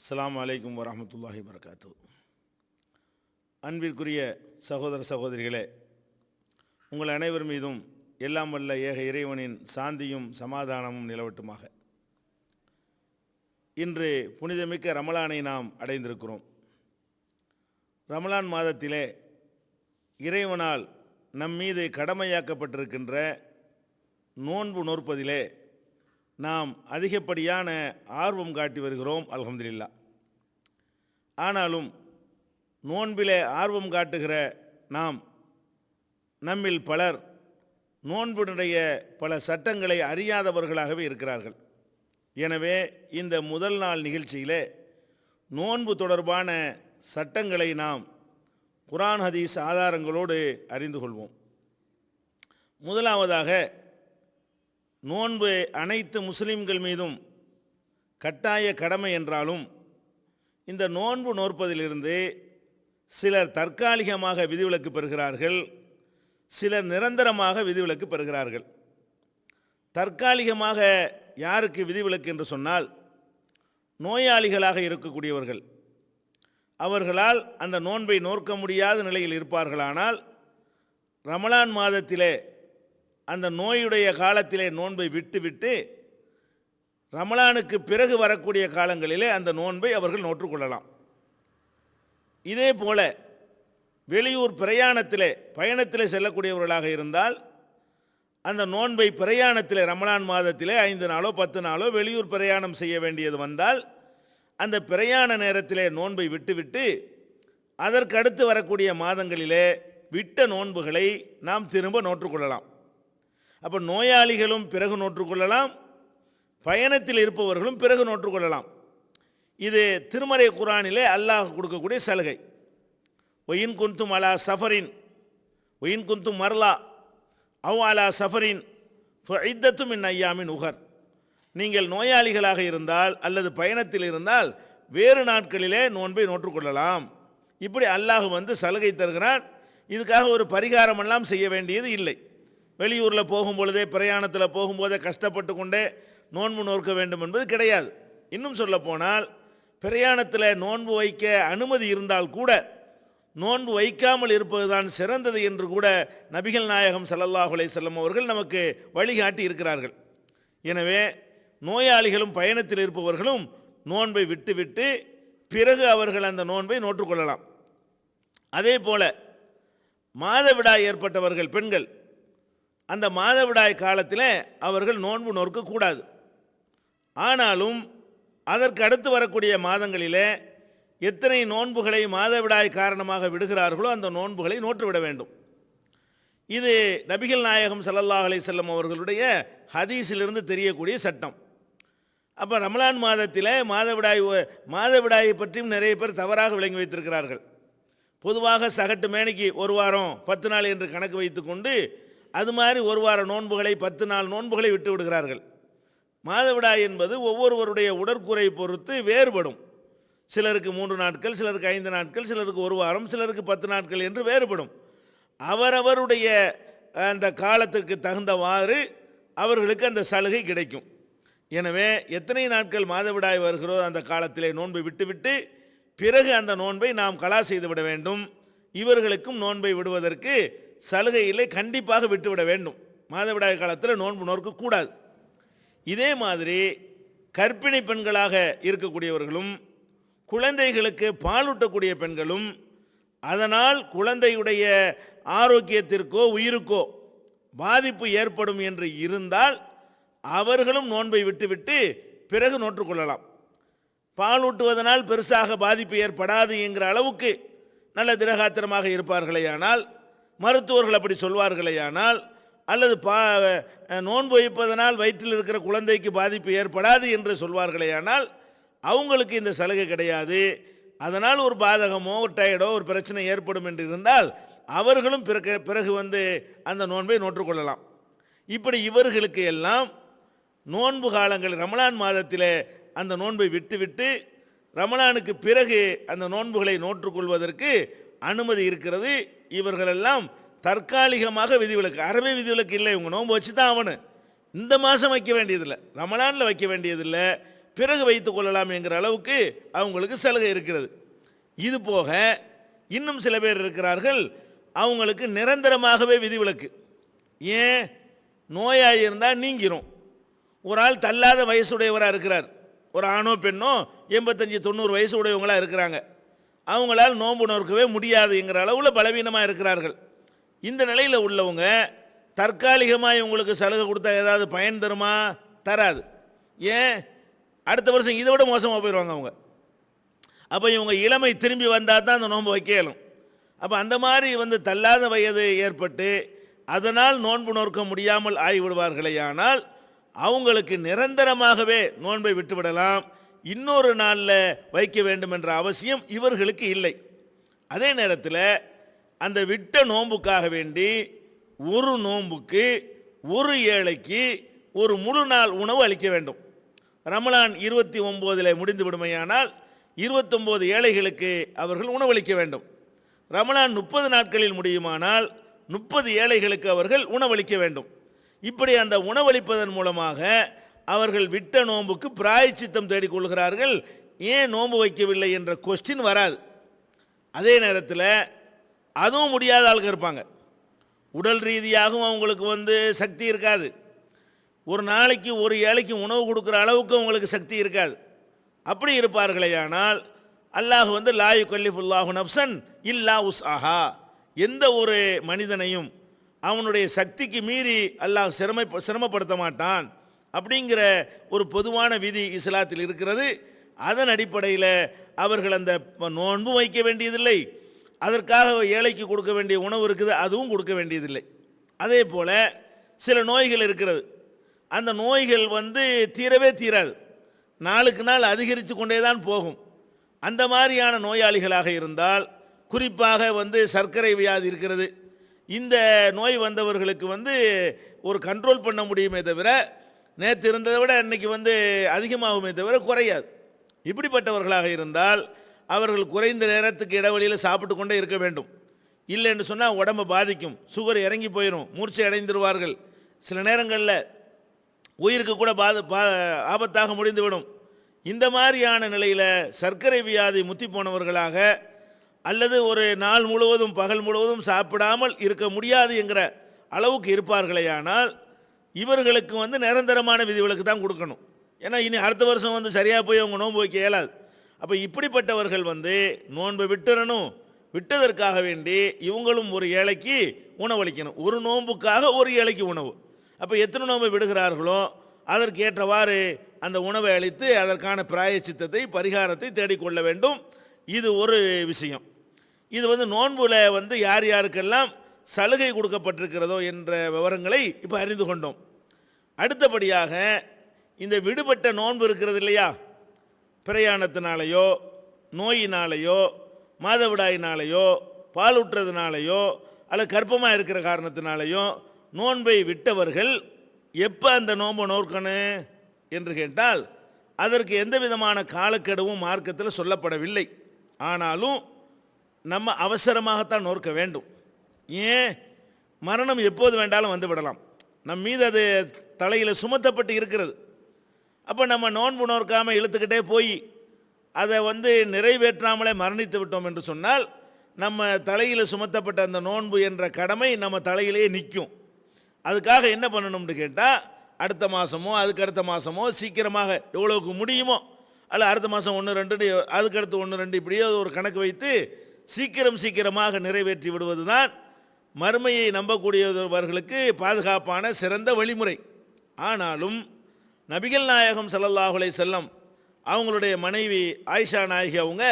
அஸ்ஸலாமு அலைக்கும் வரஹ்மத்துல்லாஹி வபரகாத்து. அன்பிற்குரிய சகோதர சகோதரிகளே, உங்கள் அனைவர் மீதும் எல்லாம் வல்ல ஏக இறைவனின் சாந்தியும் சமாதானமும் நிலவட்டுமாக. இன்று புனிதமிக்க ரமலானை நாம் அடைந்திருக்கிறோம். ரமலான் மாதத்திலே இறைவனால் நம் மீது கடமையாக்கப்பட்டிருக்கின்ற நோன்பு நோற்பதிலே நாம் அதிகப்படியான ஆர்வம் காட்டி வருகிறோம், அல்ஹம்துலில்லாஹ். ஆனாலும் நோன்பிலே ஆர்வம் காட்டுகிற நாம் நம்மில் பலர் நோன்பினுடைய பல சட்டங்களை அறியாதவர்களாகவே இருக்கிறார்கள். எனவே இந்த முதல் நாள் நிகழ்ச்சியிலே நோன்பு தொடர்பான சட்டங்களை நாம் குர்ஆன் ஹதீஸ் ஆதாரங்களோடு அறிந்து கொள்வோம். முதலாவதாக, நோன்பு அனைத்து முஸ்லிம்கள் மீதும் கட்டாய கடமை என்றாலும் இந்த நோன்பு நோற்பதிலிருந்து சிலர் தற்காலிகமாக விதிவிலக்கு பெறுகிறார்கள், சிலர் நிரந்தரமாக விதிவிலக்கு பெறுகிறார்கள். தற்காலிகமாக யாருக்கு விதிவிலக்கு என்று சொன்னால், நோயாளிகளாக இருக்கக்கூடியவர்கள். அவர்களால் அந்த நோன்பை நோற்க முடியாத நிலையில் இருப்பார்களானால் ரமலான் மாதத்திலே அந்த நோயுடைய காலத்திலே நோன்பை விட்டுவிட்டு ரமலானுக்கு பிறகு வரக்கூடிய காலங்களிலே அந்த நோன்பை அவர்கள் நோற்றுக்கொள்ளலாம். இதே போல வெளியூர் பிரயாணத்திலே பயணத்திலே செல்லக்கூடியவர்களாக இருந்தால் அந்த நோன்பை பிரயாணத்திலே ரமலான் மாதத்திலே 5 நாளோ 10 நாளோ வெளியூர் பிரயாணம் செய்ய வேண்டியது வந்தால் அந்த பிரயாண நேரத்திலே நோன்பை விட்டுவிட்டு அதற்கு அடுத்து வரக்கூடிய மாதங்களிலே விட்ட நோன்புகளை நாம் திரும்ப நோற்றுக்கொள்ளலாம். அப்போ நோயாளிகளும் பிறகு நோற்றுக்கொள்ளலாம், பயணத்தில் இருப்பவர்களும் பிறகு நோற்றுக்கொள்ளலாம். இது திருமறை குர்ஆனிலே அல்லாஹ் கொடுக்கக்கூடிய சலுகை. ஒயின் குந்தும் அலா சஃபரின் ஒயின் குந்தும் மர்லா அவ் அலா சஃபரின் ஃபஇத்தத்தும் மின் ஐயாமின் உகர். நீங்கள் நோயாளிகளாக இருந்தால் அல்லது பயணத்தில் இருந்தால் வேறு நாட்களிலே நோன்பை நோற்றுக்கொள்ளலாம். இப்படி அல்லாஹ் சலுகை தருகிறான். இதுக்காக ஒரு பரிகாரமெல்லாம் செய்ய வேண்டியது இல்லை. வெளியூரில் போகும்பொழுதே பிரயாணத்தில் போகும்போதே கஷ்டப்பட்டு கொண்டே நோன்பு நோற்க வேண்டும் என்பது கிடையாது. இன்னும் சொல்ல போனால் பிரயாணத்தில் நோன்பு வைக்க அனுமதி இருந்தால் கூட நோன்பு வைக்காமல் இருப்பதுதான் சிறந்தது என்று கூட நபிகள் நாயகம் ஸல்லல்லாஹு அலைஹி வஸல்லம் அவர்கள் நமக்கு வழிகாட்டி இருக்கிறார்கள். எனவே நோயாளிகளும் பயணத்தில் இருப்பவர்களும் நோன்பை விட்டுவிட்டு பிறகு அவர்கள் அந்த நோன்பை நோற்றுக்கொள்ளலாம். அதே போல மாதவிடாய் ஏற்பட்டவர்கள் பெண்கள், அந்த மாதவிடாய் காலத்தில் அவர்கள் நோன்பு நோற்கக்கூடாது. ஆனாலும் அதற்கு அடுத்து வரக்கூடிய மாதங்களிலே எத்தனை நோன்புகளை மாதவிடாய் காரணமாக விடுகிறார்களோ அந்த நோன்புகளை நோற்றுவிட வேண்டும். இது நபிகள் நாயகம் ஸல்லல்லாஹு அலைஹி வஸல்லம் அவர்களுடைய ஹதீஸிலிருந்து தெரியக்கூடிய சட்டம். அப்போ ரமலான் மாதத்தில் மாதவிடாயை பற்றியும் நிறைய பேர் தவறாக விளங்கி வைத்திருக்கிறார்கள். பொதுவாக சகட்டு மேனிக்கு ஒரு வாரம் 10 நாள் என்று கணக்கு வைத்துக்கொண்டு அது மாதிரி ஒரு வார நோன்புகளை 10 நாள் நோன்புகளை விட்டு விடுகிறார்கள். மாதவிடாய் என்பது ஒவ்வொருவருடைய உடற்கூரை பொறுத்து வேறுபடும். சிலருக்கு 3 நாட்கள், சிலருக்கு 5 நாட்கள், சிலருக்கு ஒரு வாரம், சிலருக்கு 10 நாட்கள் என்று வேறுபடும். அவரவருடைய அந்த காலத்திற்கு தகுந்தவாறு அவர்களுக்கு அந்த சலுகை கிடைக்கும். எனவே எத்தனை நாட்கள் மாதவிடாய் வருகிறதோ அந்த காலத்திலே நோன்பை விட்டுவிட்டு பிறகு அந்த நோன்பை நாம் கலா செய்துவிட வேண்டும். இவர்களுக்கும் நோன்பை விடுவதற்கு சலுகை இல்லை, கண்டிப்பாக விட்டுவிட வேண்டும். மாதவிடாய் காலத்தில் நோன்பு நோற்கக்கூடாது. இதே மாதிரி கர்ப்பிணி பெண்களாக இருக்கக்கூடியவர்களும் குழந்தைகளுக்கு பாலூட்டக்கூடிய பெண்களும் அதனால் குழந்தையுடைய ஆரோக்கியத்திற்கோ உயிருக்கோ பாதிப்பு ஏற்படும் என்று இருந்தால் அவர்களும் நோன்பை விட்டுவிட்டு பிறகு நோற்றுக்கொள்ளலாம். பாலூட்டுவதனால் பெருசாக பாதிப்பு ஏற்படாது என்கிற அளவுக்கு நல்ல திடகாத்திரமாக இருப்பார்களேயானால், மருத்துவர்கள் அப்படி சொல்வார்களேயானால், அல்லது நோன்பு வைப்பதனால் வயிற்றில் இருக்கிற குழந்தைக்கு பாதிப்பு ஏற்படாது என்று சொல்வார்களேயானால் அவங்களுக்கு இந்த சலுகை கிடையாது. அதனால் ஒரு பாதகமோ ஒரு டயர்டோ ஒரு பிரச்சனை ஏற்படும் என்று இருந்தால் அவர்களும் பிறகு அந்த நோன்பை நோற்றுக்கொள்ளலாம். இப்படி இவர்களுக்கு எல்லாம் நோன்பு காலங்கள் ரமலான் மாதத்தில் அந்த நோன்பை விட்டுவிட்டு ரமலானுக்கு பிறகு அந்த நோன்புகளை நோற்றுக்கொள்வதற்கு அனுமதி இருக்கிறது. இவர்களெல்லாம் தற்காலிகமாக விதிவிலக்கு, அறவே விதிவிலக்கு இல்லை. இவங்க நோன்பு வச்சு தான் இந்த மாதம் வைக்க வேண்டியதில்லை, ரமலானில் வைக்க வேண்டியதில்லை, பிறகு வைத்துக் கொள்ளலாம் என்கிற அளவுக்கு அவங்களுக்கு சலுகை இருக்கிறது. இது போக இன்னும் சில பேர் இருக்கிறார்கள், அவங்களுக்கு நிரந்தரமாகவே விதிவிலக்கு. ஏன்? நோயாக இருந்தால் நீங்கிரும். ஒரு ஆள் தள்ளாத வயசுடையவராக இருக்கிறார், ஒரு ஆணோ பெண்ணோ 85-90 வயசு உடையவங்களாக இருக்கிறாங்க, அவங்களால் நோன்பு நோக்கவே முடியாதுங்கிற அளவில் பலவீனமாக இருக்கிறார்கள். இந்த நிலையில் உள்ளவங்க தற்காலிகமாக இவங்களுக்கு சலுகை கொடுத்தா ஏதாவது பயன் தருமா? தராது. ஏன்? அடுத்த வருஷம் இதை விட மோசமாக போயிடுவாங்க அவங்க. அப்போ இவங்க இளமை திரும்பி வந்தால் தான் அந்த நோன்பு வைக்க இயலும். அப்போ அந்த மாதிரி தள்ளாத வயது ஏற்பட்டு அதனால் நோன்பு நோக்க முடியாமல் ஆகிவிடுவார்களேயானால் அவங்களுக்கு நிரந்தரமாகவே நோன்பை விட்டுவிடலாம். இன்னொரு நாளில் வைக்க வேண்டும் என்ற அவசியம் இவர்களுக்கு இல்லை. அதே நேரத்தில் அந்த விட்ட நோன்புக்காக வேண்டி ஒரு நோன்புக்கு ஒரு ஏழைக்கு ஒரு முழு நாள் உணவு அளிக்க வேண்டும். ரமலான் 29 முடிந்து விடுமையானால் 29 ஏழைகளுக்கு அவர்கள் உணவளிக்க வேண்டும். ரமலான் 30 நாட்களில் முடியுமானால் 30 ஏழைகளுக்கு அவர்கள் உணவளிக்க வேண்டும். இப்படி அந்த உணவளிப்பதன் மூலமாக அவர்கள் விட்ட நோன்புக்கு பிராயச்சித்தம் தேடிக்கொள்கிறார்கள். ஏன் நோன்பு வைக்கவில்லை என்ற கொஸ்டின் வராது. அதே நேரத்தில் அதுவும் முடியாத ஆளுங்க இருப்பாங்க. உடல் ரீதியாகவும் அவங்களுக்கு சக்தி இருக்காது. ஒரு நாளைக்கு ஒரு ஏழைக்கு உணவு கொடுக்குற அளவுக்கு அவங்களுக்கு சக்தி இருக்காது. அப்படி இருப்பார்களேயானால் அல்லாஹ் லா யுகல்லிஃபுல்லாஹு நஃப்ஸன் இல்லா உஸ்ஆஹா, எந்த ஒரு மனிதனையும் அவனுடைய சக்திக்கு மீறி அல்லாஹ் சிரமப்படுத்த மாட்டான் அப்படிங்கிற ஒரு பொதுவான விதி இஸ்லாத்தில் இருக்கிறது. அதன் அடிப்படையில் அவர்கள் அந்த நோன்பு வைக்க வேண்டியதில்லை. அதற்காக ஏழைக்கு கொடுக்க வேண்டிய உணவு இருக்குது, அதுவும் கொடுக்க வேண்டியதில்லை. அதே போல் சில நோய்கள் இருக்கிறது. அந்த நோய்கள் தீரவே தீராது, நாளுக்கு நாள் அதிகரித்து கொண்டே தான் போகும். அந்த மாதிரியான நோயாளிகளாக இருந்தால், குறிப்பாக சர்க்கரை வியாதி இருக்கிறது, இந்த நோய் வந்தவர்களுக்கு ஒரு கண்ட்ரோல் பண்ண முடியுமே தவிர நேற்று இருந்ததை விட இன்னைக்கு அதிகமாகுமே தவிர குறையாது. இப்படிப்பட்டவர்களாக இருந்தால் அவர்கள் குறைந்த நேரத்துக்கு இடைவெளியில் சாப்பிட்டு கொண்டே இருக்க வேண்டும். இல்லைன்னு சொன்னால் உடம்பை பாதிக்கும், சுகர் இறங்கி போயிடும், மூர்ச்சை அடைந்துருவார்கள். சில நேரங்களில் உயிருக்கு கூட ஆபத்தாக முடிந்துவிடும். இந்த மாதிரியான நிலையில் சர்க்கரை வியாதி முத்தி போனவர்களாக அல்லது ஒரு நாள் முழுவதும் பகல் முழுவதும் சாப்பிடாமல் இருக்க முடியாது என்கிற அளவுக்கு இருப்பார்களேயானால் இவர்களுக்கு நிரந்தரமான விதிவிலக்கு தான் கொடுக்கணும். ஏன்னா இனி அடுத்த வருஷம் சரியாக போய் அவங்க நோன்பு வைக்க இயலாது. அப்போ இப்படிப்பட்டவர்கள் நோன்பை விட்டுறணும். விட்டதற்காக வேண்டி இவங்களும் ஒரு ஏழைக்கு உணவளிக்கணும். ஒரு நோன்புக்காக ஒரு ஏழைக்கு உணவு. அப்போ எத்தனை நோன்பை விடுகிறார்களோ அதற்கு ஏற்றவாறு அந்த உணவை அளித்து அதற்கான பிராயச்சித்தத்தை பரிகாரத்தை தேடிக்கொள்ள வேண்டும். இது ஒரு விஷயம். இது நோன்புல யார் யாருக்கெல்லாம் சலுகை கொடுக்கப்பட்டிருக்கிறதோ என்ற விவரங்களை இப்போ அறிந்து கொண்டோம். அடுத்தபடியாக இந்த விடுபட்ட நோன்பு இருக்கிறது இல்லையா, பிரயாணத்தினாலேயோ நோயினாலேயோ மாதவிடாயினாலேயோ பாலூட்டுறதுனாலேயோ அல்லது கர்ப்பமாக இருக்கிற காரணத்தினாலேயோ நோன்பை விட்டவர்கள் எப்போ அந்த நோன்பை நோக்கணும் என்று கேட்டால் அதற்கு எந்த விதமான காலக்கெடுவும் மார்க்கத்தில் சொல்லப்படவில்லை. ஆனாலும் நம்ம அவசரமாகத்தான் நோக்க வேண்டும். ஏன்? மரணம் எப்போது வேண்டாலும் வந்து விடலாம், நம் மீது அது தலையில் சுமத்தப்பட்டு இருக்கிறது. அப்போ நம்ம நோன்பு நோக்காமல் இழுத்துக்கிட்டே போய் அதை நிறைவேற்றாமலே மரணித்து விட்டோம் என்று சொன்னால் நம்ம தலையில் சுமத்தப்பட்ட அந்த நோன்பு என்ற கடமை நம்ம தலையிலேயே நிற்கும். அதுக்காக என்ன பண்ணணும்னு கேட்டால் அடுத்த மாதமோ அதுக்கு அடுத்த மாதமோ சீக்கிரமாக எவ்வளோக்கு முடியுமோ, அல்ல அடுத்த மாதம் 1-2 அதுக்கடுத்து 1-2 இப்படியோ ஒரு கணக்கு வைத்து சீக்கிரமாக நிறைவேற்றி விடுவது தான் மறுமையை நம்பக்கூடியவர்களுக்கு பாதுகாப்பான சிறந்த வழிமுறை. ஆனாலும் நபிகள் நாயகம் ஸல்லல்லாஹு அலைஹி வஸல்லம் அவங்களுடைய மனைவி ஆயிஷா நாயகி அவங்க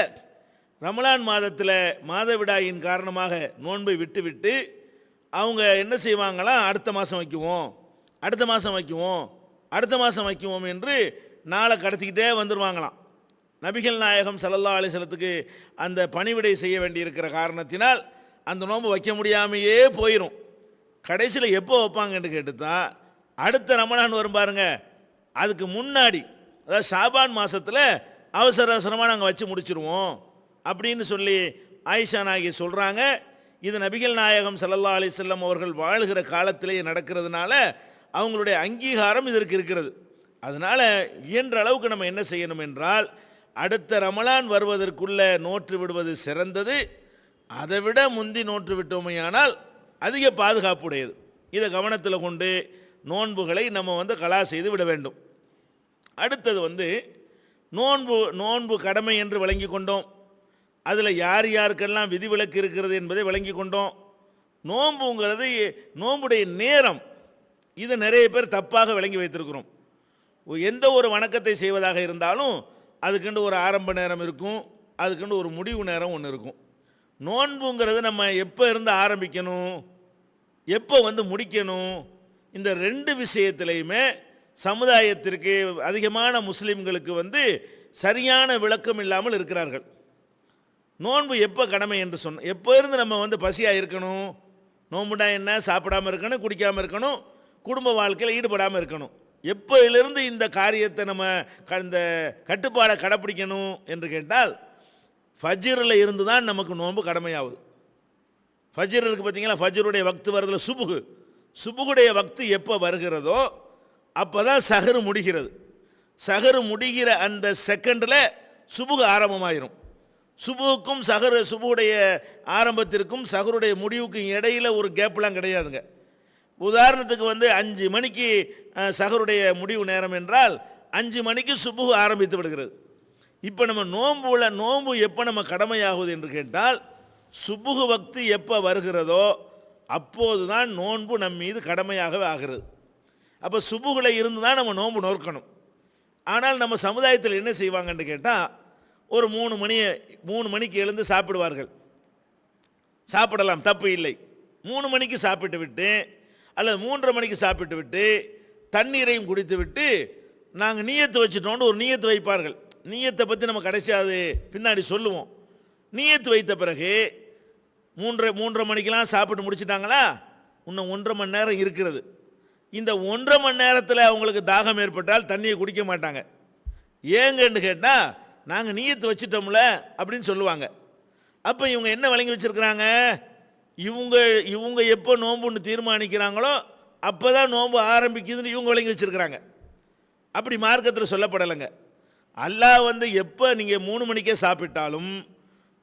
ரமலான் மாதத்தில் மாதவிடாயின் காரணமாக நோன்பை விட்டு அவங்க என்ன செய்வாங்களாம், அடுத்த மாதம் வைக்குவோம் அடுத்த மாதம் வைக்குவோம் அடுத்த மாதம் வைக்குவோம் என்று நாளை கடத்திக்கிட்டே வந்துடுவாங்களாம். நபிகள் நாயகம் ஸல்லல்லாஹு அலைஹி வஸல்லத்துக்கு அந்த பணிவிடை செய்ய வேண்டியிருக்கிற காரணத்தினால் அந்த நோன்பு வைக்க முடியாமையே போயிடும். கடைசியில் எப்போ வைப்பாங்கன்னு கேட்டுதான் அடுத்த ரமலான் வரும் பாருங்க, அதுக்கு முன்னாடி அதாவது ஷாபான் மாதத்தில் அவசரமாக நாங்கள் வச்சு முடிச்சிருவோம் அப்படின்னு சொல்லி ஆயிஷா நாயகி சொல்கிறாங்க. இது நபிகள் நாயகம் ஸல்லல்லாஹு அலைஹி வஸல்லம் அவர்கள் வாழ்கிற காலத்திலேயே நடக்கிறதுனால அவங்களுடைய அங்கீகாரம் இதற்கு இருக்கிறது. அதனால் இயன்ற அளவுக்கு நம்ம என்ன செய்யணும் என்றால், அடுத்த ரமலான் வருவதற்குள்ள நோற்று விடுவது சிறந்தது. அதை விட முந்தி நோற்று விட்டோமையானால் அதிக பாதுகாப்புடையது. இதை கவனத்தில் கொண்டு நோன்புகளை நம்ம கலா செய்து விட வேண்டும். அடுத்தது நோன்பு கடமை என்று வழங்கி கொண்டோம். அதில் யார் யாருக்கெல்லாம் விதிவிலக்கு இருக்கிறது என்பதை வழங்கி கொண்டோம். நோன்புங்கிறது நோன்புடைய நேரம், இதை நிறைய பேர் தப்பாக விளங்கி வைத்திருக்கிறோம். எந்த ஒரு வணக்கத்தை செய்வதாக இருந்தாலும் அதுக்குண்டு ஒரு ஆரம்ப நேரம் இருக்கும், அதுக்குண்டு ஒரு முடிவு நேரம் ஒன்று இருக்கும். நோன்புங்கிறது நம்ம எப்போ இருந்து ஆரம்பிக்கணும், எப்போ முடிக்கணும், இந்த ரெண்டு விஷயத்திலையுமே சமுதாயத்திற்கு அதிகமான முஸ்லீம்களுக்கு சரியான விளக்கம் இல்லாமல் இருக்கிறார்கள். நோன்பு எப்போ கடமை என்று சொன்ன, எப்போ இருந்து நம்ம பசியாக இருக்கணும், நோன்புனா என்ன, சாப்பிடாமல் இருக்கணும், குடிக்காமல் இருக்கணும், குடும்ப வாழ்க்கையில் ஈடுபடாமல் இருக்கணும், எப்போயிலிருந்து இந்த காரியத்தை நம்ம இந்த கட்டுப்பாடை கடைப்பிடிக்கணும் என்று கேட்டால், ஃபஜ்ரில் இருந்து தான் நமக்கு நோன்பு கடமையாகுது. ஃபஜ்ர் இருக்குது பார்த்தீங்களா, ஃபஜ்ருடைய வக்து வருதுல, சுபுகுடைய வக்து எப்போ வருகிறதோ அப்போ தான் சஹரு முடிகிறது. சஹரு முடிகிற அந்த செகண்டில் சுபுகு ஆரம்பமாயிரும். சுபுவுக்கும் சுபுடைய ஆரம்பத்திற்கும் சஹருடைய முடிவுக்கும் இடையில் ஒரு கேப்லாம் கிடையாதுங்க. உதாரணத்துக்கு 5 மணிக்கு சஹருடைய முடிவு நேரம் என்றால் 5 மணிக்கு சுபுகு ஆரம்பித்து விடுகிறது. இப்போ நம்ம நோன்பு எப்போ நம்ம கடமையாகுது என்று கேட்டால், சுபுகு வக்து எப்போ வருகிறதோ அப்போது தான் நோன்பு நம் மீது கடமையாகவே ஆகிறது. அப்போ சுபுகுல இருந்து தான் நம்ம நோன்பு நோக்கணும். ஆனால் நம்ம சமுதாயத்தில் என்ன செய்வாங்கன்னு கேட்டால், ஒரு 3 மணிக்கு எழுந்து சாப்பிடுவார்கள். சாப்பிடலாம், தப்பு இல்லை. 3 மணிக்கு சாப்பிட்டு விட்டு அல்லது 3:30 மணிக்கு சாப்பிட்டு விட்டு தண்ணீரையும் குடித்து விட்டு நாங்கள் நீயத்து வச்சுட்டோன்னு ஒரு நீயத்து வைப்பார்கள். நீயத்தை பற்றி நம்ம கடைசியாது பின்னாடி சொல்லுவோம். நீயத்து வைத்த பிறகு 3:30 மணிக்கெலாம் சாப்பிட்டு முடிச்சிட்டாங்களா, இன்னும் 1.5 மணி நேரம் இருக்கிறது. இந்த 1.5 மணி நேரத்தில் அவங்களுக்கு தாகம் ஏற்பட்டால் தண்ணியை குடிக்க மாட்டாங்க. ஏங்கன்னு கேட்டால், நாங்கள் நீயத்து வச்சிட்டோம்ல அப்படின்னு சொல்லுவாங்க. அப்போ இவங்க என்ன வழங்கி வச்சுருக்கிறாங்க, இவங்க எப்போ நோன்புன்னு தீர்மானிக்கிறாங்களோ அப்போ தான் நோன்பு ஆரம்பிக்குதுன்னு இவங்க வழங்கி வச்சுருக்கிறாங்க. அப்படி மார்க்கத்தில் சொல்லப்படலைங்க. அல்லாஹ் எப்போ நீங்கள் 3 மணிக்கே சாப்பிட்டாலும்,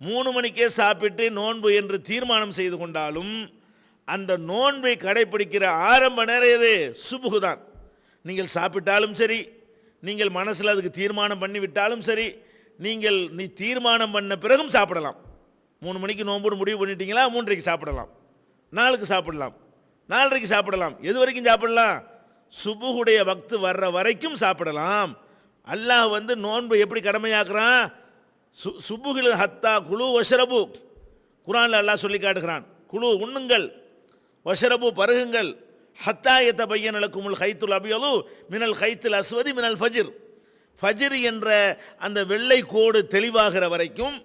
3 மணிக்கே சாப்பிட்டு நோன்பு என்று தீர்மானம் செய்து கொண்டாலும், அந்த நோன்பை கடைப்பிடிக்கிற ஆரம்ப நேரம் எது, சுபுகு தான். நீங்கள் சாப்பிட்டாலும் சரி, நீங்கள் மனசில் அதுக்கு தீர்மானம் பண்ணி விட்டாலும் சரி, நீ தீர்மானம் பண்ண பிறகும் சாப்பிடலாம். 3 மணிக்கு நோன்புன்னு முடிவு பண்ணிட்டீங்களா, 3:30க்கு சாப்பிடலாம், 4க்கு சாப்பிடலாம், 4:30க்கு சாப்பிடலாம், எது வரைக்கும் சாப்பிடலாம், சுபுகுடைய வக்து வர்ற வரைக்கும் சாப்பிடலாம். அல்லாஹ் நோன்பு எப்படி கடமையாக்குறான், சுபுகில் ஹத்தா குழு வஷரபு, குரானில் அல்லாஹ் சொல்லி காட்டுகிறான். குழு உண்ணுங்கள், வஷரபு பருகுங்கள், ஹத்தா யதபய்யன லக்குமுல் ஹைத்துல் அபியது மினல் ஹைத்துல் அஸ்வதி மினல் ஃபஜ்ர். ஃபஜ்ர் என்ற அந்த வெள்ளை கோடு தெளிவாகிற வரைக்கும்,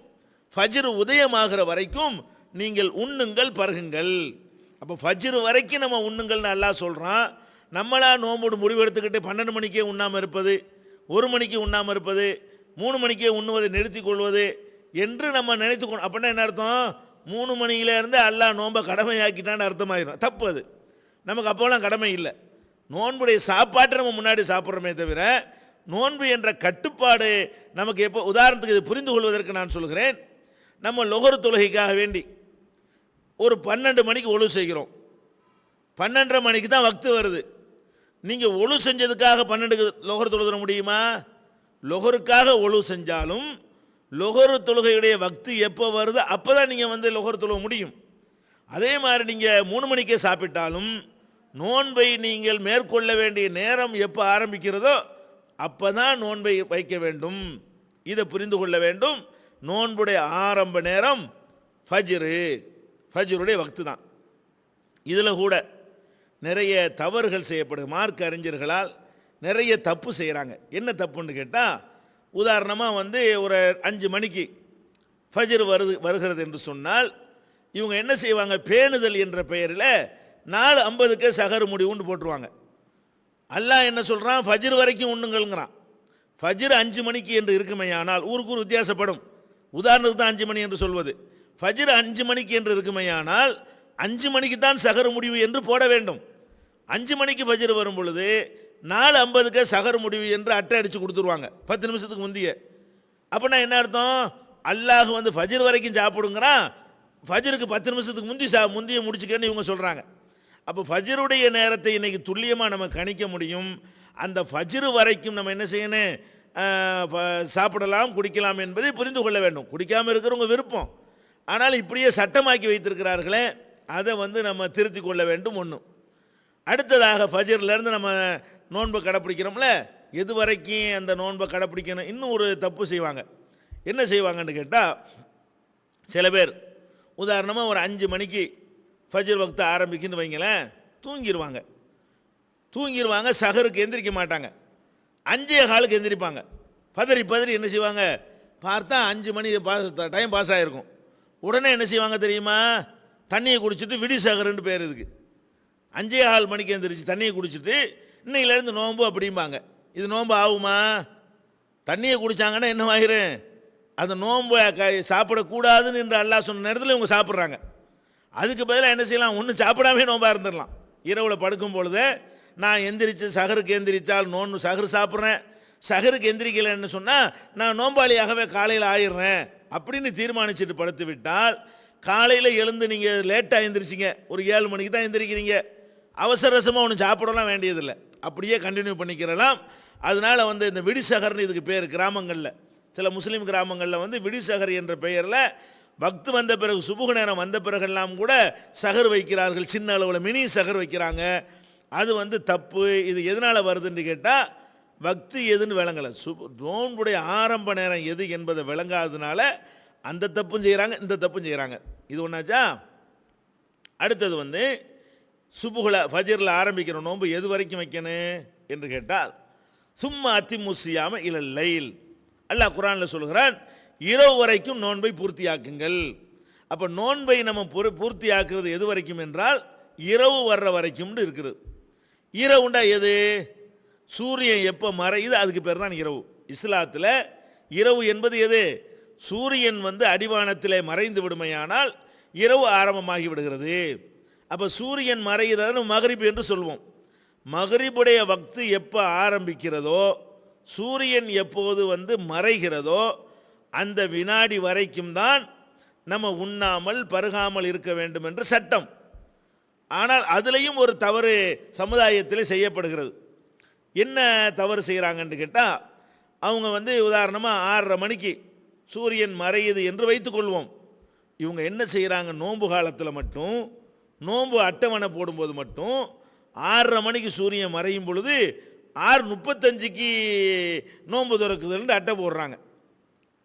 ஃபஜ்ர் உதயமாகிற வரைக்கும் நீங்கள் உண்ணுங்கள் பருகுங்கள். அப்போ ஃபஜ்ர் வரைக்கும் நம்ம உண்ணுங்கள்னு அல்லாஹ் சொல்கிறான். நம்மளா நோம்போடு முடிவு எடுத்துக்கிட்டு 12 மணிக்கே உண்ணாமல் இருப்பது, 1 மணிக்கு உண்ணாமல் இருப்பது, 3 மணிக்கே உண்ணுவதை நிறுத்தி கொள்வது என்று நம்ம நினைத்துக்கணும். அப்படின்னா என்ன அர்த்தம், 3 மணியிலேருந்து அல்லாஹ் நோன்பை கடமையாக்கிட்டான்னு அர்த்தமாயிரும். தப்பு அது. நமக்கு அப்போலாம் கடமை இல்லை. நோன்புடைய சாப்பாட்டை நம்ம முன்னாடி சாப்பிட்றோமே தவிர, நோன்பு என்ற கட்டுப்பாடு நமக்கு எப்போ, உதாரணத்துக்கு இது புரிந்து கொள்வதற்கு நான் சொல்கிறேன். நம்ம லொஹர் தொழுகைக்காக வேண்டி ஒரு 12 மணிக்கு ஒழு செய்கிறோம், 12:30 மணிக்கு தான் வக்து வருது. நீங்கள் ஒழு செஞ்சதுக்காக 12க்கு லொஹர் தொழுத முடியுமா? லொஹருக்காக ஒழு செஞ்சாலும் லொஹர் தொழுகையுடைய வக்து எப்போ வருது அப்போ தான் நீங்கள் லொஹர் தொழுக முடியும். அதே மாதிரி நீங்கள் 3 மணிக்கே சாப்பிட்டாலும் நோன்பை நீங்கள் மேற்கொள்ள வேண்டிய நேரம் எப்போ ஆரம்பிக்கிறதோ அப்போ தான் நோன்பை வைக்க வேண்டும். இதை புரிந்து கொள்ள வேண்டும். நோன்புடைய ஆரம்ப நேரம் ஃபஜ்ருடைய வக்து தான். இதில் கூட நிறைய தவறுகள் செய்யப்படுது. மார்க்க அறிஞர்களால் நிறைய தப்பு செய்கிறாங்க. என்ன தப்புன்னு கேட்டால், உதாரணமாக ஒரு 5 மணிக்கு ஃபஜ்ர் வருகிறது என்று சொன்னால் இவங்க என்ன செய்வாங்க, பேணுதல் என்ற பெயரில் 4:50க்கே சஹர் முடிவுன்னு போட்டுருவாங்க. அல்லாஹ் என்ன சொல்கிறான், ஃபஜ்ர் வரைக்கும் உண்ணுங்கள்ங்கிறான். ஃபஜ்ர் 5 மணிக்கு என்று இருக்குமையானால், ஊருக்கு ஒரு வித்தியாசப்படும், உதாரணத்துக்கு தான் 5 மணி என்று சொல்வது. ஃபஜ்ர் 5 மணிக்கு என்று இருக்குமையானால் 5 மணிக்கு தான் சஹர் முடிவு என்று போட வேண்டும். 5 மணிக்கு ஃபஜ்ர் வரும் பொழுது 4:50க்கு சஹர் முடிவு என்று அட்டை அடித்து கொடுத்துருவாங்க 10 நிமிஷத்துக்கு முந்தைய. அப்படின்னா என்ன அர்த்தம்? அல்லாஹ் வந்து ஃபஜ்ர் வரைக்கும் சாப்பிடுங்கிறான், ஃபஜ்ருக்கு 10 நிமிஷத்துக்கு முந்திய முடிச்சுக்கன்னு இவங்க சொல்கிறாங்க. அப்போ ஃபஜ்ருடைய நேரத்தை இன்னைக்கு துல்லியமாக நம்ம கணிக்க முடியும். அந்த ஃபஜ்ரு வரைக்கும் நம்ம என்ன செய்யணும்? சாப்பிடலாம், குடிக்கலாம் என்பதை புரிந்து கொள்ள வேண்டும். குடிக்காமல் இருக்கிறவங்க விருப்பம், ஆனால் இப்படியே சட்டமாக்கி வைத்திருக்கிறார்களே, அதை வந்து நம்ம திருத்தி கொள்ள வேண்டும். ஒன்று. அடுத்ததாக ஃபஜ்ர்லேருந்து நம்ம நோன்பை கடைப்பிடிக்கிறோம்ல, எது வரைக்கும் அந்த நோன்பை கடைப்பிடிக்கணும்? இன்னும் ஒரு தப்பு செய்வாங்க. என்ன செய்வாங்கன்னு கேட்டால், சில பேர் உதாரணமாக ஒரு 5 மணிக்கு ஃபஜ்ர் வக்து ஆரம்பிக்குன்னு வைங்களேன், தூங்கிடுவாங்க, சஹருக்கு எந்திரிக்க மாட்டாங்க, 5:15க்கு எந்திரிப்பாங்க. பதறி என்ன செய்வாங்க? பார்த்தா 5 மணி டைம் பாஸ் ஆகிருக்கும். உடனே என்ன செய்வாங்க தெரியுமா? தண்ணியை குடிச்சிட்டு விடி சஹருன்னு பேர் இதுக்கு. 5:15 மணிக்கு எந்திரிச்சு தண்ணியை குடிச்சிட்டு இன்னையிலேருந்து நோன்பு அப்படிம்பாங்க. இது நோன்பு ஆகுமா? தண்ணியை குடித்தாங்கன்னா என்னவாயிரும்? அந்த நோன்பு சாப்பிடக்கூடாதுன்னு என்று அல்லாஹ் சொன்ன நேரத்தில் இவங்க சாப்பிட்றாங்க. அதுக்கு பதிலாக என்ன செய்யலாம்? ஒன்றும் சாப்பிடாமே நோன்பாக இருந்துடலாம். இரவில் படுக்கும் பொழுது நான் எந்திரிச்சு சஹருக்கு எந்திரிச்சால் சஹர் சாப்பிட்றேன், சஹருக்கு எந்திரிக்கலைன்னு சொன்னால் நான் நோம்பாளியாகவே காலையில் ஆயிடுறேன் அப்படின்னு தீர்மானிச்சுட்டு படுத்து விட்டால், காலையில் எழுந்து நீங்கள் லேட்டாக எந்திரிச்சிங்க, ஒரு 7 மணிக்கு தான் எந்திரிக்கிறீங்க, அவசரமாக ஒன்றும் சாப்பிடலாம் வேண்டியதில்லை, அப்படியே கண்டினியூ பண்ணிக்கிறலாம். அதனால் வந்து இந்த விடிசஹர்னு இதுக்கு பேர். கிராமங்களில், சில முஸ்லீம் கிராமங்களில் வந்து விடிசஹர் என்ற பெயரில் வக்து வந்த பிறகு, சுபுக நேரம் வந்த பிறகெல்லாம் கூட சஹர் வைக்கிறார்கள். சின்ன அளவில் மினி சஹர் வைக்கிறாங்க. அது வந்து தப்பு. இது எதனால் வருதுன்னு கேட்டால், வக்து எதுன்னு விளங்கலை, நோன்புடைய ஆரம்ப நேரம் எது என்பதை விளங்காததுனால அந்த தப்பும் செய்கிறாங்க, இந்த தப்பும் செய்கிறாங்க. இது ஒன்றாச்சா? அடுத்தது வந்து சுபுகுல ஃபஜ்ரில் ஆரம்பிக்கிற நோன்பு எது வரைக்கும் வைக்கணும் என்று கேட்டால், சும்மா அத்திமுசியாம இல்ல லைல். அல்லாஹ் குர்ஆனில் சொல்கிறான், இரவு வரைக்கும் நோன்பை பூர்த்தியாக்குங்கள். அப்போ நோன்பை நம்ம பூர்த்தியாக்குறது எது வரைக்கும் என்றால், இரவு வர்ற வரைக்கும் இருக்குது. இரவுண்டா எது? சூரியன் எப்போ மறையுது அதுக்கு பேர் தான் இரவு. இஸ்லாத்தில் இரவு என்பது எது? சூரியன் வந்து அடிவானத்திலே மறைந்து விடுமையானால் இரவு ஆரம்பமாகி விடுகிறது. அப்போ சூரியன் மறைகிறத மகரிப் என்று சொல்வோம். மகரிபுடைய வக்து எப்போ ஆரம்பிக்கிறதோ, சூரியன் எப்போது வந்து மறைகிறதோ அந்த வினாடி வரைக்கும் தான் நம்ம உண்ணாமல் பருகாமல் இருக்க வேண்டும் என்று சட்டம். ஆனால் அதுலேயும் ஒரு தவறு சமுதாயத்தில் செய்யப்படுகிறது. என்ன தவறு செய்கிறாங்கன்னு கேட்டால், அவங்க வந்து உதாரணமாக 6:30 மணிக்கு சூரியன் மறையுது என்று வைத்துக்கொள்வோம். இவங்க என்ன செய்கிறாங்க? நோன்பு காலத்தில் மட்டும், நோன்பு அட்டவணை போடும்போது மட்டும் 6:30 மணிக்கு சூரியன் மறையும் பொழுது 6:35க்கு நோன்பு திறக்குதுன்னு அட்டை போடுறாங்க,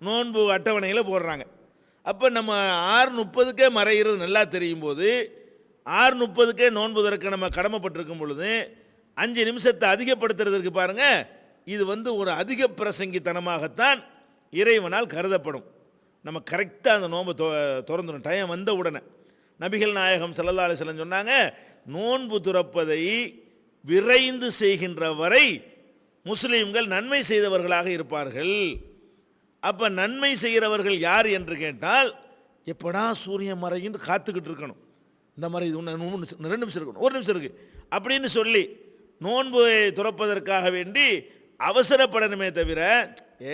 நோன்பு அட்டவணையில் போடுறாங்க. அப்போ நம்ம 6:30க்கே மறைகிறது நல்லா தெரியும் போது 6:30க்கே நோன்பு திறக்க நம்ம கடமைப்பட்டிருக்கும் பொழுது 5 நிமிஷத்தை அதிகப்படுத்துறதுக்கு பாருங்கள், இது வந்து ஒரு அதிக பிரசங்கித்தனமாகத்தான் இறைவனால் கருதப்படும். நம்ம கரெக்டாக அந்த நோன்பை திறந்துடும் டைம் வந்த உடனே. நபிகள் நாயகம் ஸல்லல்லாஹு அலைஹி வஸல்லம் சொன்னாங்க, நோன்பு துறப்பதை விரைந்து செய்கின்ற வரை முஸ்லீம்கள் நன்மை செய்தவர்களாக இருப்பார்கள். அப்போ நன்மை செய்கிறவர்கள் யார் என்று கேட்டால், எப்படா சூரியன் மறையின்னு காத்துக்கிட்டு இருக்கணும். இந்த மாதிரி இது 2 நிமிஷம் இருக்கணும், 1 நிமிஷம் இருக்குது அப்படின்னு சொல்லி நோன்பு துறப்பதற்காக வேண்டி அவசரப்படணுமே தவிர,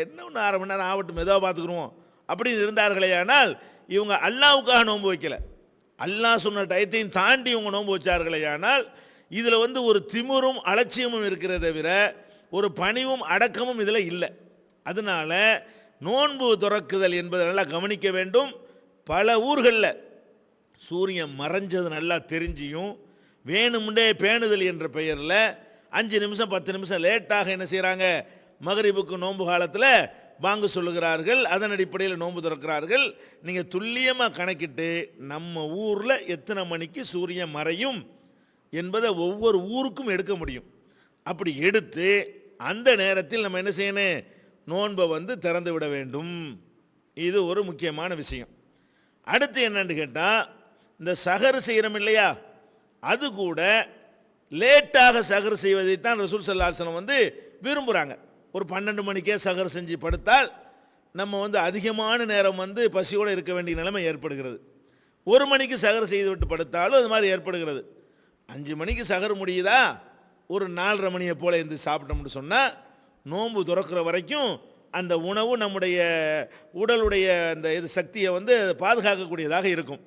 என்ன ஒன்று 1/2 மணி நேரம் ஆகட்டும் மெதுவாக பார்த்துக்குருவோம் அப்படின்னு இருந்தார்களே. ஆனால் இவங்க அல்லாவுக்காக நோன்பு வைக்கலை, அல்லாஹ் சொன்ன டயத்தையும் தாண்டி இவங்க நோன்பு வச்சார்களே. ஆனால் இதில் வந்து ஒரு திமிரும் அலட்சியமும் இருக்கிறத தவிர ஒரு பணிவும் அடக்கமும் இதில் இல்லை. அதனால நோன்பு துறக்குதல் என்பதை நல்லா கவனிக்க வேண்டும். பல ஊர்களில் சூரியன் மறைஞ்சது நல்லா தெரிஞ்சியும் வேணுமுண்டே பேணுதல் என்ற பெயரில் 5 நிமிஷம் 10 நிமிஷம் லேட்டாக என்ன செய்கிறாங்க? மகரிபுக்கு நோன்பு காலத்தில் வாங்க சொல்லுகிறார்கள், அதன் அடிப்படையில் நோன்பு திறக்கிறார்கள். நீங்கள் துல்லியமாக கணக்கிட்டு நம்ம ஊரில் எத்தனை மணிக்கு சூரியன் மறையும் என்பதை ஒவ்வொரு ஊருக்கும் எடுக்க முடியும். அப்படி எடுத்து அந்த நேரத்தில் நம்ம என்ன செய்யணும்? நோன்பை வந்து திறந்து விட வேண்டும். இது ஒரு முக்கியமான விஷயம். அடுத்து என்னன்னு கேட்டால், இந்த சஹர் செய்கிறோம் இல்லையா, அது கூட லேட்டாக சஹர் செய்வதைத்தான் ரசூல் ஸல்லல்லாஹு அலைஹி வஸல்லம் வந்து விரும்புகிறாங்க. ஒரு 12 மணிக்கே சஹர் செஞ்சு படுத்தால் நம்ம வந்து அதிகமான நேரம் வந்து பசியோடு இருக்க வேண்டிய நிலைமை ஏற்படுகிறது. 1 மணிக்கு சஹர் செய்து விட்டு படுத்தாலும் அது மாதிரி ஏற்படுகிறது. 5 மணிக்கு சஹர் முடியுதா, ஒரு 4:30 மணியை போல் இருந்து சாப்பிட்டோம்னு சொன்னால் நோன்பு துறக்கிற வரைக்கும் அந்த உணவு நம்முடைய உடலுடைய அந்த இது சக்தியை வந்து பாதுகாக்கக்கூடியதாக இருக்கும்.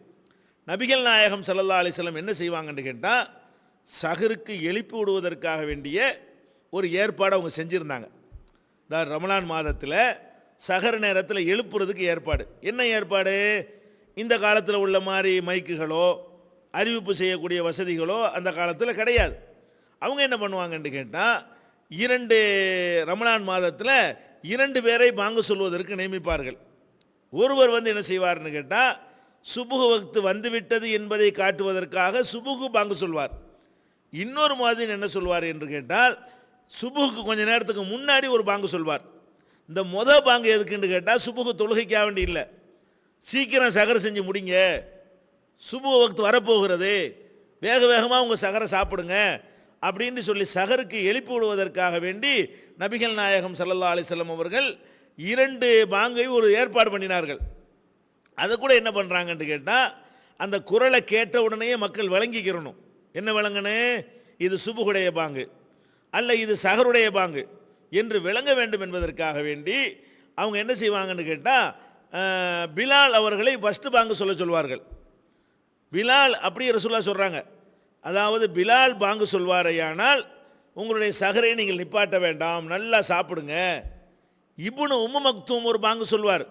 நபிகள் நாயகம் ஸல்லல்லாஹு அலைஹி வஸல்லம் என்ன செய்வாங்கன்னு கேட்டால், சஹருக்கு எழுப்பி விடுவதற்காக வேண்டிய ஒரு ஏற்பாடு அவங்க செஞ்சுருந்தாங்க. ரமலான் மாதத்தில் சஹர் நேரத்தில் எழுப்புறதுக்கு ஏற்பாடு. என்ன ஏற்பாடு? இந்த காலத்தில் உள்ள மாதிரி மைக்குகளோ அறிவிப்பு செய்யக்கூடிய வசதிகளோ அந்த காலத்தில் கிடையாது. அவங்க என்ன பண்ணுவாங்கன்னு கேட்டால், 2 ரமலான் மாதத்தில் 2 பேரை பாங்கு சொல்வதற்கு நியமிப்பார்கள். ஒருவர் வந்து என்ன செய்வார்னு கேட்டால், சுபுகு வக்து வந்துவிட்டது என்பதை காட்டுவதற்காக சுபுகு பாங்கு சொல்வார். இன்னொரு மாதிரி என்ன சொல்வார் என்று கேட்டால், சுபுகுக்கு கொஞ்ச நேரத்துக்கு முன்னாடி ஒரு பாங்கு சொல்வார். இந்த பாங்கு எதுக்குன்னு கேட்டால், சுபுகு தொழுகைக்காக வேண்டி இல்லை, சீக்கிரம் சகர் செஞ்சு முடிங்க, சுபு வக்து வரப்போகிறது, வேக வேகமாக உங்கள் சகரை சாப்பிடுங்க அப்படின்னு சொல்லி சகருக்கு எழுப்பி விடுவதற்காக வேண்டி நபிகள் நாயகம் ஸல்லல்லாஹு அலைஹி வஸல்லம் அவர்கள் 2 பாங்கை ஒரு ஏற்பாடு பண்ணினார்கள். அதை கூட என்ன பண்ணுறாங்கன்னு கேட்டால், அந்த குரலை கேட்ட உடனேயே மக்கள் விளங்கிக்கிறணும். என்ன விளங்கணும்? இது சுபுகுடைய பாங்கு அல்ல இது சஹருடைய பாங்கு என்று விளங்க வேண்டும் என்பதற்காக வேண்டி அவங்க என்ன செய்வாங்கன்னு கேட்டால், பிலால் அவர்களை ஃபஸ்ட்டு பாங்கு சொல்வார்கள். பிலால் அப்படி ரசூலுல்லாஹ் சொல்கிறாங்க, அதாவது பிலால் பாங்கு சொல்வாரையானால் உங்களுடைய சஹரை நீங்கள் நிப்பாட்ட வேண்டாம், நல்லா சாப்பிடுங்க. இப்னு உம்மு மக்தூம் ஒரு பாங்கு சொல்வார்.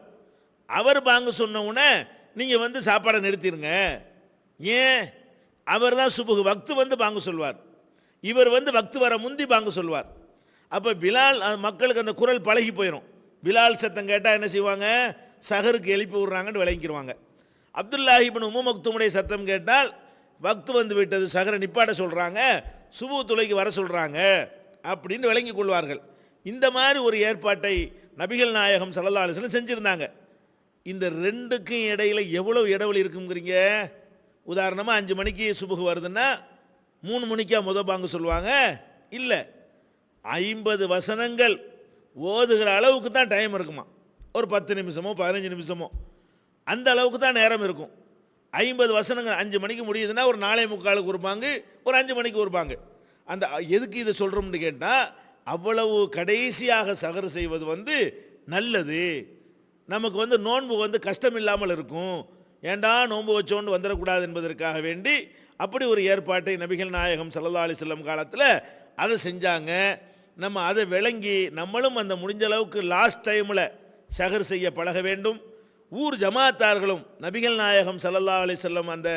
அவர் பாங்கு சொன்ன உடனே நீங்கள் வந்து சாப்பாடை நிறுத்திடுங்க. ஏன்? அவர் தான் சுபுகு வக்து வந்து பாங்கு சொல்வார், இவர் வந்து வக்து வர முந்தி பாங்கு சொல்வார். அப்போ பிலால் மக்களுக்கு அந்த குரல் பழகி போயிடும். பிலால் சத்தம் கேட்டால் என்ன செய்வாங்க? சஹருக்கு எழுப்பி விடுறாங்கன்னு விளங்கிடுவாங்க. அப்துல்லாஹி இப்னு உம்மு மக்தூமுடைய சத்தம் கேட்டால் வக்து வந்து விட்டது, சஹரை நிப்பாட்ட சொல்கிறாங்க, சுபு தொலைக்கு வர சொல்கிறாங்க அப்படின்னு விளங்கி கொள்வார்கள். இந்த மாதிரி ஒரு ஏற்பாட்டை நபிகள் நாயகம் ஸல்லல்லாஹு அலைஹி வஸல்லம் செஞ்சுருந்தாங்க. இந்த 2க்கும் இடையில் எவ்வளோ இடைவெளி இருக்குங்கிறீங்க? உதாரணமாக 5 மணிக்கு சுபுகு வருதுன்னா 3 மணிக்கா பாங்கு சொல்லுவாங்க? இல்லை, 50 வசனங்கள் ஓதுகிற அளவுக்கு தான் டைம் இருக்குமா. ஒரு 10 நிமிஷமோ 15 நிமிஷமோ அந்த அளவுக்கு தான் நேரம் இருக்கும். 50 வசனங்கள் 5 மணிக்கு முடியுதுன்னா ஒரு 4:45க்கு ஒரு பாங்கு, ஒரு 5 மணிக்கு ஒரு பாங்கு. அந்த எதுக்கு இதை சொல்கிறோம்னு கேட்டால், அவ்வளவு கடைசியாக சஹர் செய்வது வந்து நல்லது, நமக்கு வந்து நோன்பு வந்து கஷ்டம் இல்லாமல் இருக்கும், ஏண்டா நோன்பு வச்சோன்னு வந்துடக்கூடாது என்பதற்காக வேண்டி அப்படி ஒரு ஏற்பாட்டை நபிகள் நாயகம் ஸல்லல்லாஹு அலைஹி வஸல்லம் காலத்தில் அதை செஞ்சாங்க. நம்ம அதை விளங்கி நம்மளும் அந்த முடிஞ்ச அளவுக்கு லாஸ்ட் டைமில் சஹர் செய்ய பழக வேண்டும். ஊர் ஜமாத்தார்களும் நபிகள் நாயகம் ஸல்லல்லாஹு அலைஹி வஸல்லம் அந்த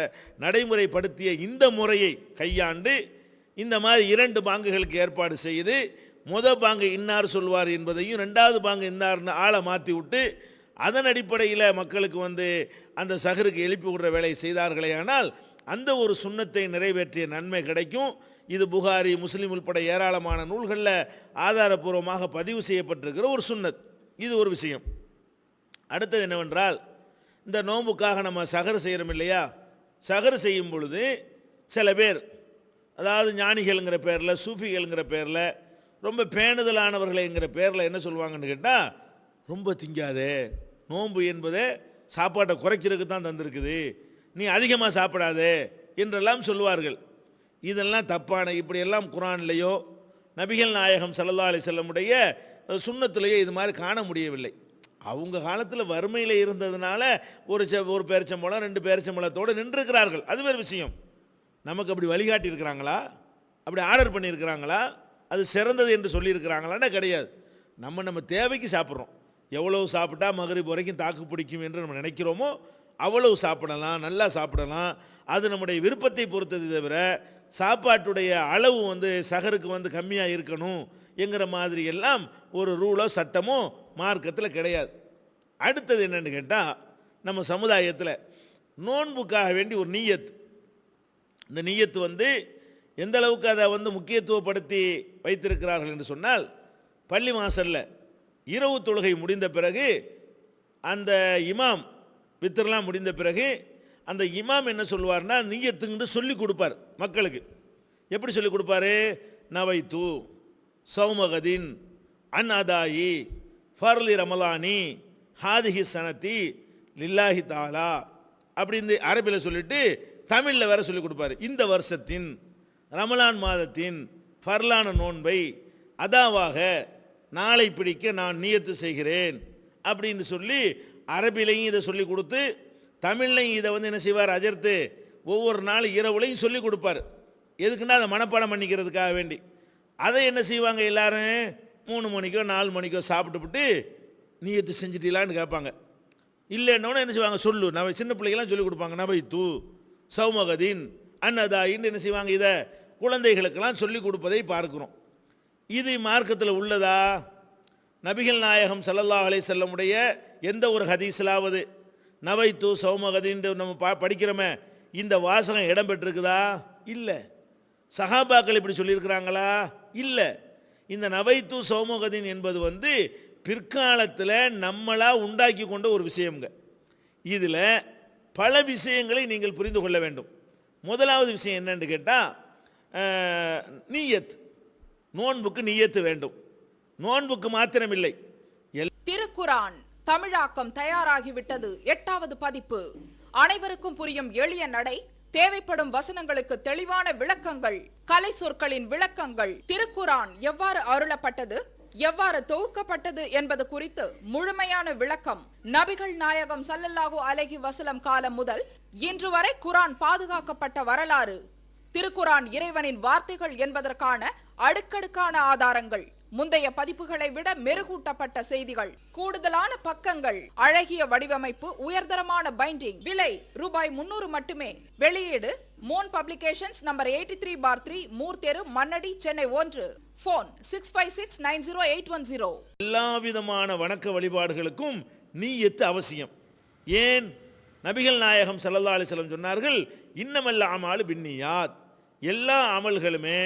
நடைமுறைப்படுத்திய இந்த முறையை கையாண்டு இந்த மாதிரி 2 பாங்குகளுக்கு ஏற்பாடு செய்து பாங்கு இன்னார் சொல்வார் என்பதையும் 2வது பாங்கு இன்னார்னு ஆளை மாற்றி விட்டு அதன் அடிப்படையில் மக்களுக்கு வந்து அந்த சஹருக்கு எழுப்பி விடுற வேலையை செய்தார்களே. ஆனால் அந்த ஒரு சுன்னத்தை நிறைவேற்றிய நன்மை கிடைக்கும். இது புகாரி முஸ்லிம் உள்பட ஏராளமான நூல்களில் ஆதாரபூர்வமாக பதிவு செய்யப்பட்டிருக்கிற ஒரு சுன்னத். இது ஒரு விஷயம். அடுத்தது என்னவென்றால், இந்த நோன்புக்காக நம்ம சஹர் செய்கிறோம் இல்லையா, சஹர் செய்யும் பொழுது சில பேர், அதாவது ஞானிகள்ங்கிற பேரில் சூஃபிகள்ங்கிற பேரில் ரொம்ப பேணுதலானவர்களைங்கிற பேரில் என்ன சொல்லுவாங்கன்னு கேட்டால், ரொம்ப திங்காதே, நோன்பு என்பதை சாப்பாட்டை குறைக்கிறதுக்கு தான் தந்திருக்குது, நீ அதிகமாக சாப்பிடாதே என்றெல்லாம் சொல்லுவார்கள். இதெல்லாம் தப்பான, இப்படியெல்லாம் குர்ஆன்லேயோ நபிகள் நாயகம் ஸல்லல்லாஹு அலைஹி வஸல்லமுடைய சுன்னத்திலேயோ இது மாதிரி காண முடியவில்லை. அவங்க காலத்தில் வறுமையில் இருந்ததுனால ஒரு பேரிச்சம்பழம் 2 பேரிச்சம்பழத்தோடு நின்றுக்கிறார்கள், அது வேறு விஷயம். நமக்கு அப்படி வழிகாட்டி இருக்கிறாங்களா? அப்படி ஆர்டர் பண்ணியிருக்கிறாங்களா? அது சிறந்தது என்று சொல்லியிருக்கிறாங்களான்னா கிடையாது. நம்ம தேவைக்கு சாப்பிட்றோம். எவ்வளவு சாப்பிட்டா மகரிப் வரைக்கும் தாக்கு பிடிக்கும் என்று நம்ம நினைக்கிறோமோ அவ்வளவு சாப்பிடலாம், நல்லா சாப்பிடலாம். அது நம்முடைய விருப்பத்தை பொறுத்தது தவிர சாப்பாட்டுடைய அளவு வந்து சஹருக்கு வந்து கம்மியாக இருக்கணும் என்கிற மாதிரி எல்லாம் ஒரு ரூலோ சட்டமோ மார்க்கத்தில் கிடையாது. அடுத்தது என்னென்னு கேட்டால், நம்ம சமுதாயத்தில் நோன்புக்காக வேண்டி ஒரு நீயத், இந்த நீயத்து வந்து எந்த அளவுக்கு அதை வந்து முக்கியத்துவப்படுத்தி வைத்திருக்கிறார்கள் என்று சொன்னால், பள்ளி வாசலில் இரவு தொழுகை முடிந்த பிறகு அந்த இமாம் வித்திரெலாம் முடிந்த பிறகு அந்த இமாம் என்ன சொல்வார்னா, நீயத்துன்னு சொல்லி கொடுப்பார் மக்களுக்கு. எப்படி சொல்லி கொடுப்பாரு? நவைத்து சௌமகதின் அன் அதாயி ஃபர்லி ரமலானி ஹாதிஹி சனத்தி லில்லாஹி தாலா அப்படின்னு அரபியில் சொல்லிட்டு தமிழில் வேற சொல்லி கொடுப்பாரு. இந்த வருஷத்தின் ரமலான் மாதத்தின் ஃபர்லான நோன்பை அதாவாக நாளை பிடிக்க நான் நியத்து செய்கிறேன் அப்படின்னு சொல்லி அரபிலையும் இதை சொல்லி கொடுத்து தமிழ்லையும் இதை வந்து என்ன செய்வார் அஜர்த்து ஒவ்வொரு நாள் இரவுலையும் சொல்லி கொடுப்பார். எதுக்குன்னா அதை மனப்பாடம் பண்ணிக்கிறதுக்காக வேண்டி. அதை என்ன செய்வாங்க எல்லாரும் 3 மணிக்கோ 4 மணிக்கோ சாப்பிட்டுவிட்டு நியத்து செஞ்சிட்டீங்களான்னு கேட்பாங்க. இல்லைன்னொன்னே என்ன செய்வாங்க சொல்லு நம்ம சின்ன பிள்ளைகள்லாம் சொல்லி கொடுப்பாங்க நபை தூ சௌமகதீன் அன்னதாயின்னு என்ன செய்வாங்க இதை குழந்தைகளுக்கெல்லாம் சொல்லி கொடுப்பதை பார்க்கிறோம். இது மார்க்கத்தில் உள்ளதா? நபிகள் நாயகம் ஸல்லல்லாஹு அலைஹி வஸல்லமுடைய எந்த ஒரு ஹதீஸ்லாவது நவைத்து சௌமகதின்னு நம்ம படிக்கிறோமே இந்த வாசகம் இடம் பெற்றிருக்குதா? இல்லை. சஹாபாக்கள் இப்படி சொல்லியிருக்கிறாங்களா? இல்லை. இந்த நவைத்து சௌமகதின் என்பது வந்து பிற்காலத்தில் நம்மளா உண்டாக்கி கொண்ட ஒரு விஷயம்ங்க. இதில் பல விஷயங்களை நீங்கள் புரிந்து கொள்ள வேண்டும். முதலாவது விஷயம் என்னன்னு கேட்டால் நீயத், நோன்புக்கு நீயத்து வேண்டும். நோன்புக்கு மாத்திரமில்லை. திருக்குரான் தமிழாக்கம் தயாராகிவிட்டது. 8வது பதிப்பு. அனைவருக்கும் புரியும் எளிய நடை, தேவைப்படும் வசனங்களுக்கு தெளிவான விளக்கங்கள், கலை சொற்களின் விளக்கங்கள், திருக்குரான் எவ்வாறு அருளப்பட்டது, எவ்வாறு தொகுக்கப்பட்டது என்பது குறித்து முழுமையான விளக்கம், நபிகள் நாயகம் ஸல்லல்லாஹு அலைஹி வஸல்லம் காலம் முதல் இன்று வரை குரான் பாதுகாக்கப்பட்ட வரலாறு, திருக்குரான் இறைவனின் வார்த்தைகள் என்பதற்கான அடுக்கடுக்கான ஆதாரங்கள், முந்தைய பதிப்புகளை விட மெருகூட்டப்பட்ட செய்திகள், கூடுதலான பக்கங்கள், அழகிய வடிவமைப்பு, உயர்தரமான பைண்டிங். விலை ரூபாய் 300 மட்டுமே. வெளியீடு மோன் பப்ளிகேஷன்ஸ், நம்பர் 83/3, மூர் தெரு, மண்ணடி, சென்னை 1. போன் 65690810. எல்லா விதமான வணக்க வழிபாடுகளுக்கும் நீயத்து அவசியம். ஏன்? நபிகள் நாயகம் ஸல்லல்லாஹு அலைஹி வஸல்லம் சொன்னார்கள், இன்னமல் அமாலு பின்னியாத், எல்லா அமல்களுமே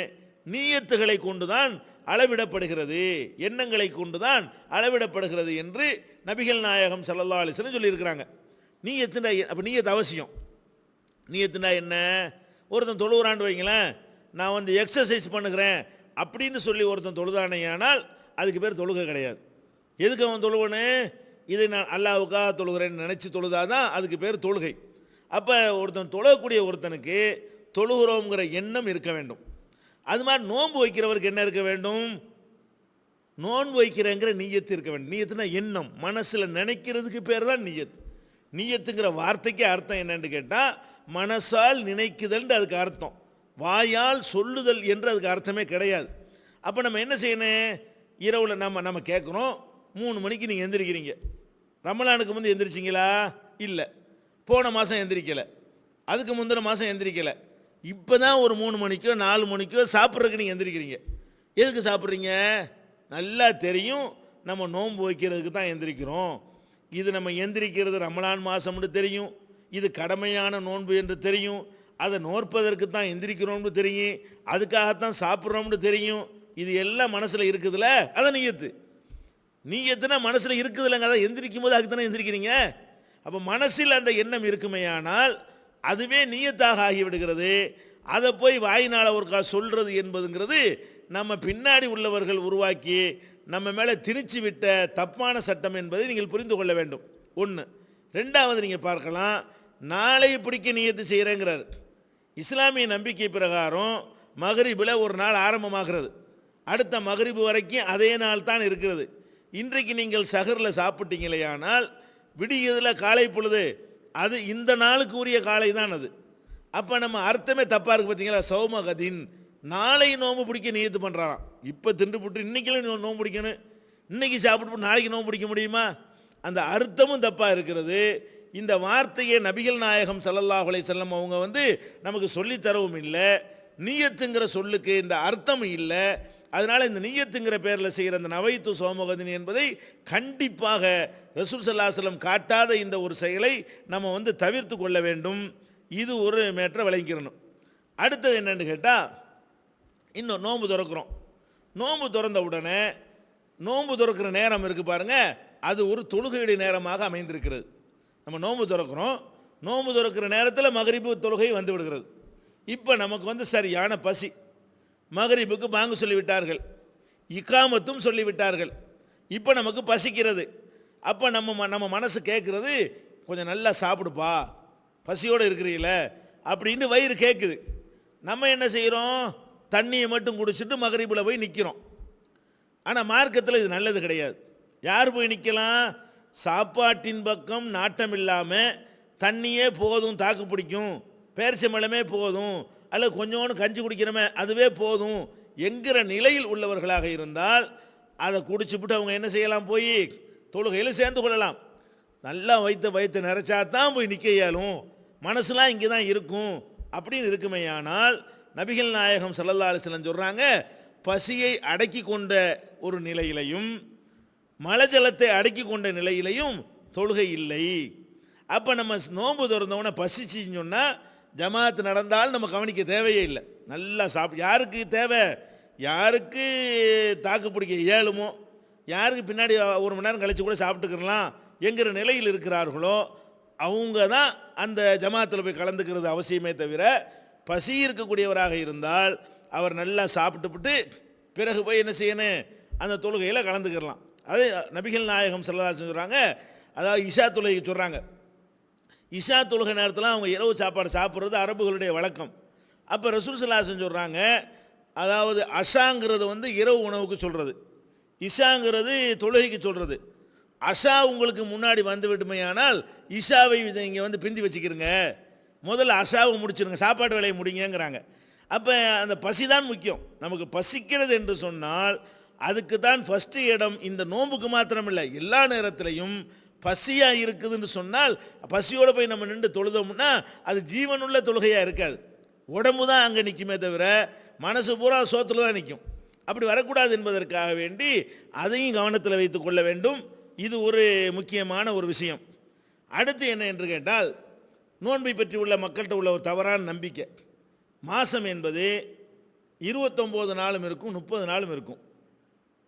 நீயத்துகளை கொண்டுதான் அளவிடப்படுகிறது, எண்ணங்களை கொண்டுதான் அளவிடப்படுகிறது என்று நபிகள் நாயகம் ஸல்லல்லாஹு அலைஹி வஸல்லம் சொல்லியிருக்கிறாங்க. நீயத்துனா அப்போ நீயத்து அவசியம். நீயத்துனா என்ன? ஒருத்தன் தொழுகிறான்னு வைங்களேன், நான் வந்து எக்ஸசைஸ் பண்ணுகிறேன் அப்படின்னு சொல்லி ஒருத்தன் தொழுதானேயானால் அதுக்கு பேர் தொழுகை கிடையாது. எதுக்கு அவன் தொழுவனு? இதை நான் அல்லாஹ்வுக்காக தொழுகிறேன்னு நினச்சி தொழுதாதான் அதுக்கு பேர் தொழுகை. அப்போ ஒருத்தன் தொழக்கூடிய ஒருத்தனுக்கு தொழுகிறோங்கிற எண்ணம் இருக்க வேண்டும். அது மாதிரி நோன்பு வைக்கிறவருக்கு என்ன இருக்க வேண்டும்? நோன்பு வைக்கிறேங்கிற நீயத்து இருக்க வேண்டும். நீயத்துனா எண்ணம், மனசில் நினைக்கிறதுக்கு பேர் தான் நீயத்து. நீயத்துங்கிற வார்த்தைக்கு அர்த்தம் என்னன்னு கேட்டால் மனசால் நினைக்குதல் அதுக்கு அர்த்தம், வாயால் சொல்லுதல் என்று அதுக்கு அர்த்தமே கிடையாது. அப்போ நம்ம என்ன செய்யணும்? இரவில் நம்ம கேட்குறோம், 3 மணிக்கு நீங்கள் எந்திரிக்கிறீங்க. ரமலானுக்கு முந்தைய எந்திரிச்சிங்களா? இல்லை. போன மாதம் எந்திரிக்கலை, அதுக்கு முந்தின மாதம் எந்திரிக்கலை. இப்போ தான் ஒரு 3 மணிக்கோ 4 மணிக்கோ சாப்பிட்றதுக்கு நீங்கள் எந்திரிக்கிறீங்க. எதுக்கு சாப்பிட்றீங்க? நல்லா தெரியும் நம்ம நோன்பு வைக்கிறதுக்கு தான் எந்திரிக்கிறோம். இது நம்ம எந்திரிக்கிறது ரமலான் மாதம்னு தெரியும், இது கடமையான நோன்பு என்று தெரியும், அதை நோற்பதற்கு தான் எந்திரிக்கிறோம்னு தெரியும், அதுக்காகத்தான் சாப்பிட்றோம்னு தெரியும். இது எல்லாம் மனசில் இருக்குதுல்ல, அதை நீயத்து. நீயத்துனா மனசில் இருக்குதுல்லங்க, அதை எந்திரிக்கும் போது அதுக்கு தானே எந்திரிக்கிறீங்க. அப்போ மனசில் அந்த எண்ணம் இருக்குமையானால் அதுவே நீயத்தாக ஆகிவிடுகிறது. அதை போய் வாயினால் ஒருக்கா சொல்கிறது என்பதுங்கிறது நம்ம பின்னாடி உள்ளவர்கள் உருவாக்கி நம்ம மேலே திணிச்சு விட்ட தப்பான சட்டம் என்பதை நீங்கள் புரிந்து கொள்ள வேண்டும். ஒன்று. ரெண்டாவது, நீங்கள் பார்க்கலாம், நாளை பிடிக்க நியத்து செய்கிறேங்கிறார். இஸ்லாமிய நம்பிக்கை பிரகாரம் மகரிபில் ஒரு நாள் ஆரம்பமாகிறது, அடுத்த மகரிபு வரைக்கும் அதே நாள் தான் இருக்கிறது. இன்றைக்கு நீங்கள் சஹரில் சாப்பிட்டீங்களேயானால் விடியதில் காலை பொழுது அது இந்த நாளுக்கு உரிய காலை தான் அது. அப்போ நம்ம அர்த்தமே தப்பாக இருக்குது பார்த்தீங்களா? சௌமகதின், நாளை நோம்பு பிடிக்க நியத்து பண்ணுறாராம். இப்போ தின்று போட்டு இன்றைக்கெல்லாம் நோம்பு பிடிக்கணும், இன்றைக்கி சாப்பிட்டு நாளைக்கு நோம்பு பிடிக்க முடியுமா? அந்த அர்த்தமும் தப்பாக இருக்கிறது. இந்த வார்த்தையை நபிகள் நாயகம் ஸல்லல்லாஹு அலைஹி வஸல்லம் அவங்க வந்து நமக்கு சொல்லித்தரவும் இல்லை, நீயத்துங்கிற சொல்லுக்கு இந்த அர்த்தம் இல்லை. அதனால் இந்த நீயத்துங்கிற பேரில் செய்கிற அந்த நவைத்து சோமகதின் என்பதை கண்டிப்பாக ரசூல் ஸல்லல்லாஹு அலைஹி வஸல்லம் காட்டாத இந்த ஒரு செயலை நம்ம வந்து தவிர்த்து கொள்ள வேண்டும். இது ஒரு மேற்ற விளங்கிக்கிறணும். அடுத்தது என்னென்னு கேட்டால், இன்னும் நோன்பு திறக்கிறோம். நோன்பு திறந்த உடனே நோன்பு திறக்கிற நேரம் இருக்குது பாருங்கள், அது ஒரு தொழுகையுடைய நேரமாக அமைந்திருக்கிறது. நம்ம நோன்பு திறக்கிறோம், நோன்பு திறக்கிற நேரத்தில் மகரிபு தொழுகை வந்து விடுகிறது. இப்போ நமக்கு வந்து சரியான பசி, மகரிபுக்கு பாங்கு சொல்லிவிட்டார்கள், இக்காமத்தும் சொல்லிவிட்டார்கள். இப்போ நமக்கு பசிக்கிறது. அப்போ நம்ம மனசு கேட்குறது, கொஞ்சம் நல்லா சாப்பிடுப்பா, பசியோடு இருக்கிறீங்கள அப்படின்னு வயிறு கேட்குது. நம்ம என்ன செய்கிறோம்? தண்ணியை மட்டும் குடிச்சிட்டு மகரிபில் போய் நிற்கிறோம். ஆனால் மார்க்கத்தில் இது நல்லது கிடையாது. யார் போய் நிற்கலாம்? சாப்பாட்டின் பக்கம் நாட்டம் இல்லாமல் தண்ணியே போதும், தாக்கு பிடிக்கும், பேரிச்சம்பழமே போதும், அல்லது கொஞ்சோண்டு கஞ்சி குடிக்கிறோமே அதுவே போதும் என்கிற நிலையில் உள்ளவர்களாக இருந்தால் அதை குடிச்சுவிட்டு அவங்க என்ன செய்யலாம்? போய் தொழுகையில் சேர்ந்து கொள்ளலாம். நல்லா வயிற்று நிறைச்சா தான் போய் நிற்க இயலும், மனசுலாம் இங்கே தான் இருக்கும் அப்படின்னு இருக்குமேயானால் நபிகள் நாயகம் ஸல்லல்லாஹு அலைஹி வஸல்லம் சொல்கிறாங்க, பசியை அடக்கி கொண்ட ஒரு நிலையிலையும் மலஜலத்தை அடக்கி கொண்ட நிலையிலையும் தொழுகை இல்லை. அப்போ நம்ம நோன்பு திறந்தவன பசிச்சின்னு சொன்னால் ஜமாத் நடந்தால் நம்ம கவனிக்க தேவையே இல்லை. நல்லா யாருக்கு தேவை? யாருக்கு தாக்கு பிடிக்க இயலுமோ, யாருக்கு பின்னாடி ஒரு மணி நேரம் கழித்து கூட சாப்பிட்டுக்கலாம் என்கிற நிலையில் இருக்கிறார்களோ அவங்க தான் அந்த ஜமாத்தில் போய் கலந்துக்கிறது அவசியமே தவிர, பசி இருக்கக்கூடியவராக இருந்தால் அவர் நல்லா சாப்பிட்டுவிட்டு பிறகு போய் என்ன செய்யணும்? அந்த தொழுகையில் கலந்துக்கிறலாம். அது நபிகள் நாயகம் ஸல்லல்லாஹு அலைஹி வஸல்லம் சொல்கிறாங்க. அதாவது இஷா தொழுகை சொல்கிறாங்க. இஷா தொழுகை நேரத்தில் அவங்க இரவு சாப்பாடு சாப்பிட்றது அரபுகளுடைய வழக்கம். அப்போ ரசூல் ஸல்லல்லாஹு அலைஹி வஸல்லம் சொல்கிறாங்க, அதாவது அஷாங்கிறது வந்து இரவு உணவுக்கு சொல்கிறது, இஷாங்கிறது தொழுகைக்கு சொல்கிறது. அஷா உங்களுக்கு முன்னாடி வந்து விட்டுமையானால் இஷாவை இங்கே வந்து பிந்தி வச்சுக்கிறங்க, முதல்ல அஷாவை முடிச்சிருங்க, சாப்பாடு வேலையை முடிங்கிறாங்க. அப்போ அந்த பசி தான் முக்கியம். நமக்கு பசிக்கிறது என்று சொன்னால் அதுக்கு தான் ஃபஸ்ட்டு இடம். இந்த நோன்புக்கு மாத்திரம் இல்லை, எல்லா நேரத்திலையும் பசியாக இருக்குதுன்னு சொன்னால் பசியோடு போய் நம்ம நின்று தொழுதோம்னா அது ஜீவனுள்ள தொழுகையாக இருக்காது. உடம்பு தான் அங்கே நிற்குமே தவிர மனசு பூரா சோத்தில் தான் நிற்கும். அப்படி வரக்கூடாது என்பதற்காக வேண்டி அதையும் கவனத்தில் வைத்து கொள்ள வேண்டும். இது ஒரு முக்கியமான ஒரு விஷயம். அடுத்து என்ன என்று கேட்டால், நோன்பை பற்றி உள்ள மக்கள்கிட்ட உள்ள ஒரு தவறான நம்பிக்கை. மாதம் என்பது 29 நாளும் இருக்கும், 30 நாளும் இருக்கும்.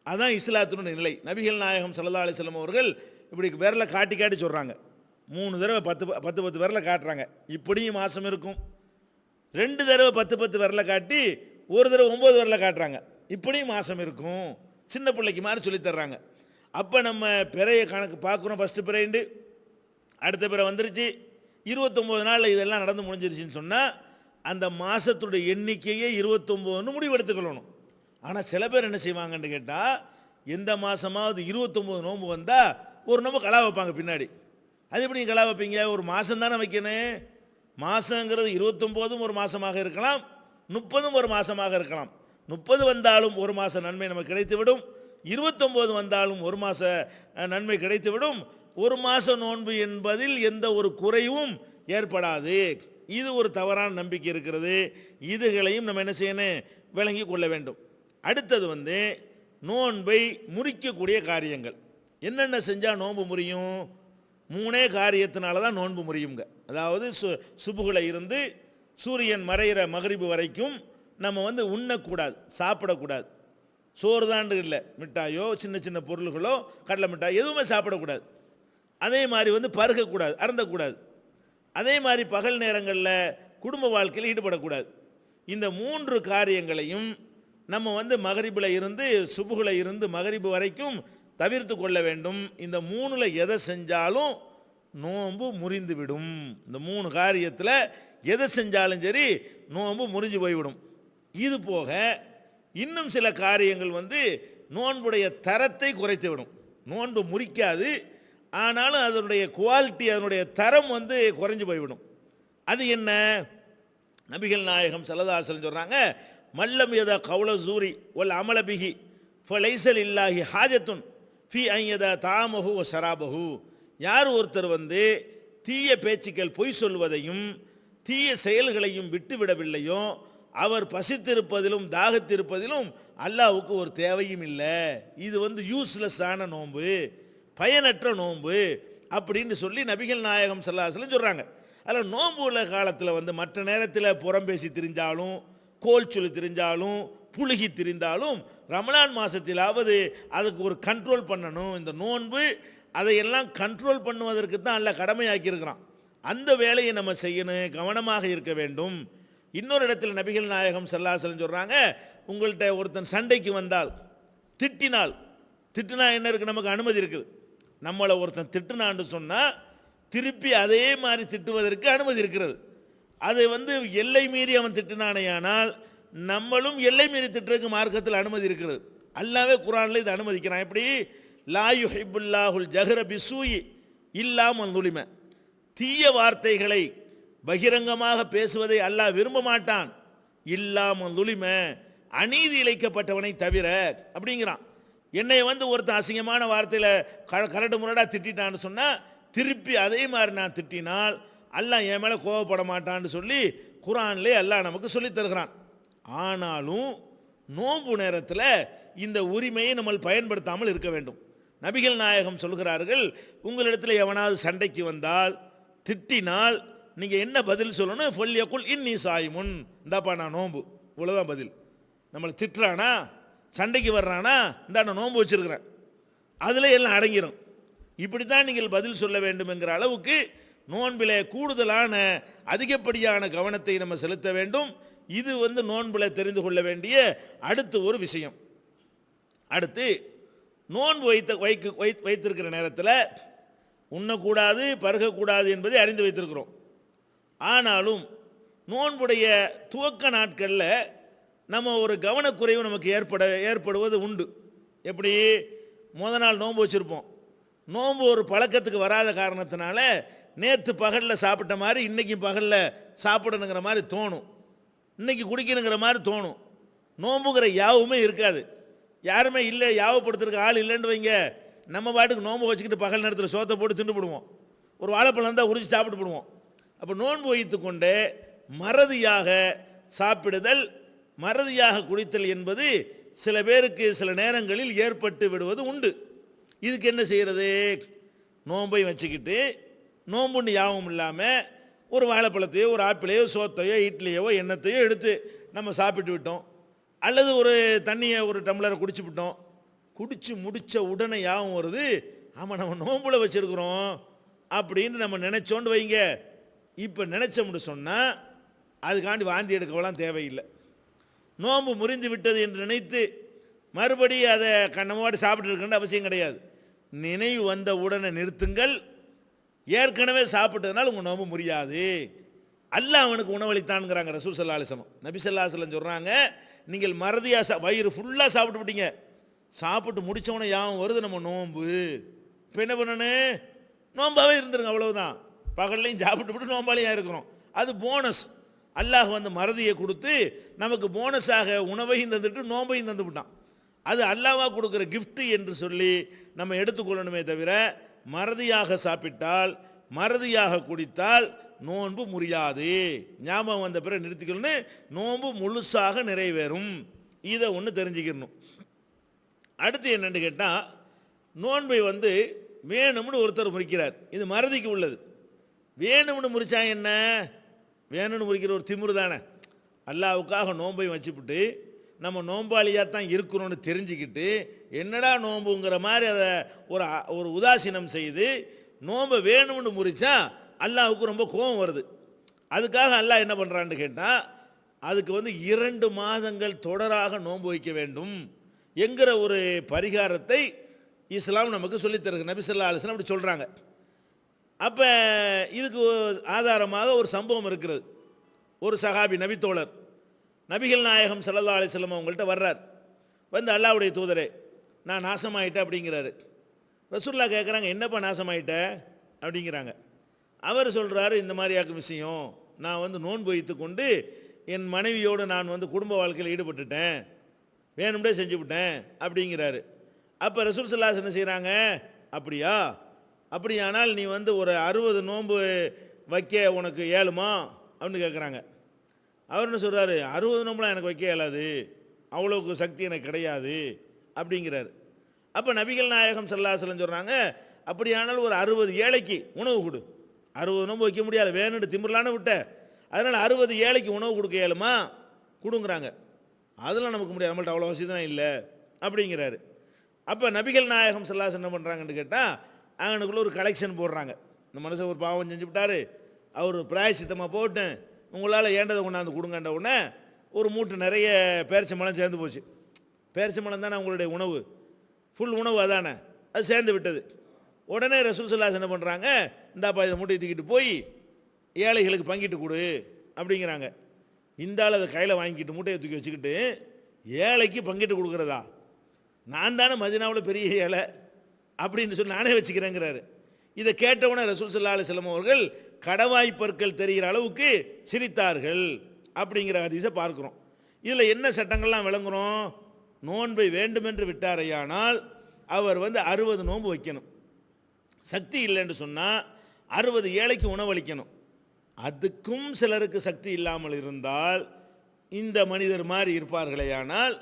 அதுதான் இஸ்லாத்தினுடைய நிலை. நபிகள் நாயகம் ஸல்லல்லாஹு அலைஹி வஸல்லம் அவர்கள் இப்படி விரலை காட்டி காட்டி சொல்கிறாங்க. 3 தடவை 10 விரலை காட்டுறாங்க, இப்படியும் மாதம் இருக்கும். 2 தடவை 10 விரலை காட்டி 1 தடவை 9 விரலை காட்டுறாங்க, இப்படியும் மாதம் இருக்கும். சின்ன பிள்ளைக்கு மாதிரி சொல்லித்தர்றாங்க. அப்போ நம்ம பிறையை கணக்கு பார்க்குறோம். ஃபஸ்ட்டு பிறைண்டு அடுத்த பிறை வந்துருச்சு, 29 நாளில் இதெல்லாம் நடந்து முடிஞ்சிருச்சுன்னு சொன்னால் அந்த மாதத்துடைய எண்ணிக்கையே 29ன்னு முடிவெடுத்துக்கொள்ளணும். ஆனால் சில பேர் என்ன செய்வாங்கன்னு கேட்டால், எந்த மாதமாவது 29 நோன்பு வந்தால் ஒரு நோம்பு கலா வைப்பாங்க பின்னாடி. அது எப்படி கலா வைப்பீங்க? ஒரு மாதம் தானே வைக்கணும். மாதங்கிறது 29 ஒரு மாதமாக இருக்கலாம், 30 ஒரு மாதமாக இருக்கலாம். 30 வந்தாலும் ஒரு மாத நன்மை நமக்கு கிடைத்துவிடும், 29 வந்தாலும் ஒரு மாத நன்மை கிடைத்துவிடும். ஒரு மாத நோன்பு என்பதில் எந்த ஒரு குறைவும் ஏற்படாது. இது ஒரு தவறான நம்பிக்கை இருக்கிறது. இதுகளையும் நம்ம என்ன செய்யணும்? விளங்கி கொள்ள வேண்டும். அடுத்தது வந்து நோன்பை முறிக்கக்கூடிய காரியங்கள். என்னென்ன செஞ்சால் நோன்பு முறியும்? 3 காரியத்தினால தான் நோன்பு முறியுங்க. அதாவது சுபுகளை இருந்து சூரியன் மறைகிற மகரிபு வரைக்கும் நம்ம வந்து உண்ணக்கூடாது, சாப்பிடக்கூடாது. சோறு தாண்டு இல்லை, மிட்டாயோ சின்ன சின்ன பொருள்களோ கடலை மிட்டாய் எதுவுமே சாப்பிடக்கூடாது. அதே மாதிரி வந்து பருகக்கூடாது, அருந்தக்கூடாது. அதே மாதிரி பகல் நேரங்களில் குடும்ப வாழ்க்கையில் ஈடுபடக்கூடாது. இந்த 3 காரியங்களையும் நம்ம வந்து மகரிபில் இருந்து சுபுகளை இருந்து மகரிபு வரைக்கும் தவிர்த்து கொள்ள வேண்டும். இந்த 3ல் எதை செஞ்சாலும் நோன்பு முறிந்து விடும். இந்த 3 காரியத்தில் எதை செஞ்சாலும் சரி நோன்பு முறிஞ்சு போய்விடும். இது போக இன்னும் சில காரியங்கள் வந்து நோன்புடைய தரத்தை குறைத்து விடும். நோன்பு முறிக்காது, ஆனாலும் அதனுடைய குவாலிட்டி, அதனுடைய தரம் வந்து குறைஞ்சு போய்விடும். அது என்ன? நபிகள் நாயகம் ஸல்லல்லாஹு அலைஹி வஸல்லம் சொல்கிறாங்க, மல்லம் யதா கௌல ஜூரி வல் அமல பிஹி ஃபலைஸல் இல்லாஹி ஹாஜத்துன் ஃபி அன்யதா தாமஹு வ ஷராபஹு. யார் ஒருத்தர் வந்து தீய பேச்சுக்கள், பொய் சொல்வதையும் தீய செயல்களையும் விட்டுவிடவில்லையோ அவர் பசித்திருப்பதிலும் தாகத்திருப்பதிலும் அல்லாஹ்வுக்கு ஒரு தேவையும் இல்லை. இது வந்து யூஸ்லெஸ்ஸான நோன்பு, பயனற்ற நோன்பு அப்படின்னு சொல்லி நபிகள் நாயகம் ஸல்லல்லாஹு அலைஹி வஸல்லம் சொல்கிறாங்க. அதில் நோன்பு உள்ள காலத்தில் வந்து மற்ற நேரத்தில் புறம்பேசி திரிஞ்சாலும், கோல் சொல்லி திரிஞ்சாலும், புழுகி திரிந்தாலும் ரமலான் மாதத்திலாவது அதுக்கு ஒரு கண்ட்ரோல் பண்ணணும். இந்த நோன்பு அதையெல்லாம் கண்ட்ரோல் பண்ணுவதற்கு தான் அல்லாஹ் கடமையாக்கியிருக்கிறான். அந்த வேலையை நம்ம செய்யணும், கவனமாக இருக்க வேண்டும். இன்னொரு இடத்துல நபிகள் நாயகம் ஸல்லல்லாஹு அலைஹி வஸல்லம் சொல்கிறாங்க, உங்கள்கிட்ட ஒருத்தன் சண்டைக்கு வந்தால் திட்டினா என்ன இருக்குது? நமக்கு அனுமதி இருக்குது. நம்மளை ஒருத்தன் திட்டுனான்னு சொன்னால் திருப்பி அதே மாதிரி திட்டுவதற்கு அனுமதி இருக்கிறது. அது வந்து எல்லை மீறி அவன் திட்டினானேயானால் நம்மளும் எல்லை மீறி திட்டுறதுக்கு மார்க்கத்தில் அனுமதி இருக்கிறது. அல்லாவே குர்ஆன்ல இதை அனுமதிக்கிறான். எப்படி? லா யுஹிப்புல்லாஹுல் ஜஹ்ர பிஸ்ஸூஇ இல்லா மன் ஸுலிம. தீய வார்த்தைகளை பகிரங்கமாக பேசுவதை அல்லாஹ் விரும்ப மாட்டான். இல்லா மன் ஸுலிம, அநீதி இழைக்கப்பட்டவனை தவிர அப்படிங்கிறான். என்னை வந்து ஒருத்தன் அசிங்கமான வார்த்தையில் கரடு முரடா திட்டான்னு சொன்னால் திருப்பி அதே மாதிரி நான் திட்டினால் அல்லாஹ் என் மேலே கோவப்பட மாட்டான்னு சொல்லி குர்ஆன்லே அல்லாஹ் நமக்கு சொல்லித் தருகிறான். ஆனாலும் நோன்பு நேரத்தில் இந்த உரிமையை நம்ம பயன்படுத்தாமல் இருக்க வேண்டும். நபிகள் நாயகம் சொல்கிறார்கள், உங்களிடத்தில் எவனாவது சண்டைக்கு வந்தால் திட்டினால் நீங்கள் என்ன பதில் சொல்லணும்? ஃபல்யகுல் இன்னி சாயிமுன், இந்தாப்பா நான் நோன்பு, இவ்வளோதான் பதில். நம்மளை திட்டுறானா, சண்டைக்கு வர்றானா, இந்தா நான் நோன்பு வச்சிருக்கிறேன், அதில் எல்லாம் அடங்கிடும். இப்படி தான் நீங்கள் பதில் சொல்ல வேண்டும் என்கிற அளவுக்கு நோன்பிலே கூடுதலான அதிகப்படியான கவனத்தை நம்ம செலுத்த வேண்டும். இது வந்து நோன்பில் தெரிந்து கொள்ள வேண்டிய அடுத்த ஒரு விஷயம். அடுத்து நோன்பு வைத்திருக்கிற நேரத்தில் உண்ணக்கூடாது பருகக்கூடாது என்பதை அறிந்து வைத்திருக்கிறோம். ஆனாலும் நோன்புடைய துவக்க நாட்களில் நம்ம ஒரு கவனக்குறைவு நமக்கு ஏற்படுவது உண்டு. எப்படி? முதல் நாள் நோன்பு வச்சுருப்போம். நோன்பு ஒரு பழக்கத்துக்கு வராத காரணத்தினால நேற்று பகலில் சாப்பிட்ட மாதிரி இன்றைக்கி பகலில் சாப்பிடணுங்கிற மாதிரி தோணும், இன்றைக்கி குடிக்கணுங்கிற மாதிரி தோணும். நோன்புங்கிற யாவுமே இருக்காது. யாருமே இல்லை, யாவப்படுத்துறதுக்கு ஆள் இல்லைன்னு வைங்க, நம்ம பாட்டுக்கு நோன்பு வச்சுக்கிட்டு பகல் நேரத்தில் சோத்தை போட்டு தின்னுபிடுவோம். ஒரு வாழைப்பழம் இருந்தால் உரிச்சு சாப்பிட்டு போடுவோம். அப்போ நோன்பு வைத்து கொண்டு மறதியாக சாப்பிடுதல், மறதியாக குடித்தல் என்பது சில பேருக்கு சில நேரங்களில் ஏற்பட்டு விடுவது உண்டு. இதுக்கு என்ன செய்கிறது? நோன்பை வச்சுக்கிட்டு நோன்புன்னு யாவும் இல்லாமல் ஒரு வாழைப்பழத்தையோ ஒரு ஆப்பிளையோ சோத்தையோ இட்லியோ எண்ணத்தையோ எடுத்து நம்ம சாப்பிட்டு விட்டோம், அல்லது ஒரு தண்ணியை ஒரு டம்ளரை குடிச்சு விட்டோம். குடித்து முடித்த உடனே யாவும் வருது, ஆமாம் நம்ம நோன்புல வச்சுருக்குறோம் அப்படின்னு நம்ம நினச்சோண்டு வைங்க. இப்போ நினச்சோம்னு சொன்னால் அதுக்காண்டி வாந்தி எடுக்கலாம் தேவையில்லை. நோன்பு முறிந்து விட்டது என்று நினைத்து மறுபடி அதை கண்ணமாட்டு சாப்பிட்டு இருக்கின்ற அவசியம் கிடையாது. நினைவு வந்த உடனே நிறுத்துங்கள். ஏற்கனவே சாப்பிட்டதுனால உங்கள் நோன்பு முறியாது. அல்லாஹ் அவனுக்கு உணவளித்தான்ங்கிறாங்க ரசூல் ஸல்லல்லாஹு அலைஹி வஸல்லம். நபி ஸல்லல்லாஹு அலைஹி வஸல்லம் சொல்கிறாங்க, நீங்கள் மறதியாக வயிறு ஃபுல்லாக சாப்பிட்டு விட்டீங்க, சாப்பிட்டு முடித்தவொடனே யாவும் வருது நம்ம நோன்பு, இப்போ என்ன பண்ணணும்? நோம்பாவே இருந்துருங்க, அவ்வளவுதான். பகல்லையும் சாப்பிட்டு விட்டு நோம்பாலையாக இருக்கிறோம். அது போனஸ். அல்லாஹ் வந்து மறதியை கொடுத்து நமக்கு போனஸாக உணவையும் தந்துட்டு நோம்பையும் தந்து விட்டான். அது அல்லாஹ்வாக கொடுக்குற கிஃப்ட் என்று சொல்லி நம்ம எடுத்துக்கொள்ளணுமே தவிர மறதியாக சாப்பிட்டால் மறதியாக குடித்தால் நோன்பு முறியாது. ஞாபகம் வந்த பிறகு நிறுத்திக்கணும், நோன்பு முழுசாக நிறைவேறும். இதை ஒன்று தெரிஞ்சுக்கணும். அடுத்து என்னென்னு கேட்டால், நோன்பை வந்து வேணும்னு ஒருத்தர் முறிக்கிறார். இது மறதிக்கு உள்ளது. வேணும்னு முறிச்சா என்ன? வேணும்னு முறிக்கிற ஒரு திமிரு தானே. அல்லாஹ்வுக்காக நோன்பை வச்சுப்பிட்டு நம்ம நோம்பாளியாக தான் இருக்கிறோன்னு தெரிஞ்சுக்கிட்டு என்னடா நோம்புங்கிற மாதிரி அதை ஒரு உதாசீனம் செய்து நோன்பை வேணும்னு முறிச்சா அல்லாஹ்வுக்கு ரொம்ப கோபம் வருது. அதுக்காக அல்லாஹ் என்ன பண்ணுறான்னு கேட்டால், அதுக்கு வந்து 2 மாதங்கள் தொடராக நோன்பு வைக்க வேண்டும் என்கிற ஒரு பரிகாரத்தை இஸ்லாம் நமக்கு சொல்லித்தருக்கு. நபி ஸல்லல்லாஹு அலைஹி வஸல்லம் அப்படி சொல்கிறாங்க. அப்போ இதுக்கு ஆதாரமாக ஒரு சம்பவம் இருக்கிறது. ஒரு சஹாபி நபித்தோழர் நபிகள் நாயகம் ஸல்லல்லாஹு அலைஹி வஸல்லம் அவங்கள்ட்ட வர்றார். வந்து அல்லாஹ்வுடைய தூதரே, நான் நாசமாயிட்டேன் அப்படிங்கிறாரு. ரசூலுல்லாஹ் கேட்குறாங்க, என்னப்பா நாசமாயிட்ட அப்படிங்கிறாங்க. அவர் சொல்கிறாரு, இந்த மாதிரியாக்கும் விஷயம், நான் வந்து நோன்பு வைத்து கொண்டு என் மனைவியோடு நான் வந்து குடும்ப வாழ்க்கையில் ஈடுபட்டுட்டேன், வேணும்னே செஞ்சுவிட்டேன் அப்படிங்கிறாரு. அப்போ ரசூல் ஸல்லல்லாஹு அலைஹி வஸல்லம் என்ன செய்கிறாங்க, அப்படியா, அப்படியானால் நீ வந்து ஒரு 60 நோன்பு வைக்க உனக்கு ஏழுமா அப்படின்னு கேட்குறாங்க. அவர் என்ன சொல்கிறாரு, 60 நோம்புலாம் எனக்கு வைக்க இயலாது, அவ்வளோக்கு சக்தி எனக்கு கிடையாது அப்படிங்கிறாரு. அப்போ நபிகள் நாயகம் ஸல்லல்லாஹு அலைஹி வஸல்லம் சொல்கிறாங்க, அப்படியானால் ஒரு 60 ஏழைக்கு உணவு கொடு. 60 நோம்பு வைக்க முடியாது, வேணும்னு திமிரலான விட்ட, அதனால் 60 ஏழைக்கு உணவு கொடுக்க இயலுமா, கொடுங்கிறாங்க. அதெல்லாம் நமக்கு முடியாது, நம்மள்ட்ட அவ்வளோ வசதி தான் இல்லை அப்படிங்கிறாரு. அப்போ நபிகள் நாயகம் ஸல்லல்லாஹு அலைஹி வஸல்லம் என்ன பண்ணுறாங்கன்னு கேட்டால், அவனுக்குள்ளே ஒரு கலெக்ஷன் போடுறாங்க. இந்த மனுஷன் ஒரு பாவம் செஞ்சு விட்டார், அவர் பிராயசித்தமாக போட்டு உங்களால் ஏண்டதை கொண்டாந்து கொடுங்கன்ற உடனே ஒரு மூட்டை நிறைய பேரிச்சம்பழம் சேர்ந்து போச்சு. பேரிச்சம்பழம் தானே உங்களுடைய உணவு, ஃபுல் உணவு அதானே, அது சேர்ந்து விட்டது. உடனே ரசூல் ஸல்லல்லாஹு அலைஹி வஸல்லம் என்ன பண்ணுறாங்க, இந்தாப்பா இதை மூட்டையை தூக்கிட்டு போய் ஏழைகளுக்கு பங்கிட்டு கொடு அப்படிங்கிறாங்க. இந்த ஆள் அதை கையில் வாங்கிக்கிட்டு மூட்டையை தூக்கி வச்சுக்கிட்டு ஏழைக்கு பங்கிட்டு கொடுக்குறதா, நான் தானே மதினாவில் பெரிய ஏழை அப்படின்னு சொல்லி நானே வச்சுக்கிறேங்கிறாரு. இதை கேட்டவுடனே ரசூல் ஸல்லல்லாஹு அலைஹி வஸல்லம் அவர்கள் கடவாய்ப்பற்கள் தெரிகிற அளவுக்கு சிரித்தார்கள் அப்படிங்கிற ஹதீஸை பார்க்குறோம். இதில் என்ன சட்டங்கள்லாம் விளங்குறோம்? நோன்பை வேண்டுமென்று விட்டாரையானால் அவர் 60 நோன்பு வைக்கணும். சக்தி இல்லைன்னு சொன்னால் 60 ஏழைக்கு உணவளிக்கணும். அதுக்கும் சிலருக்கு சக்தி இல்லாமல் இருந்தால் இந்த மனிதர் மாதிரி இருப்பார்களேயானால்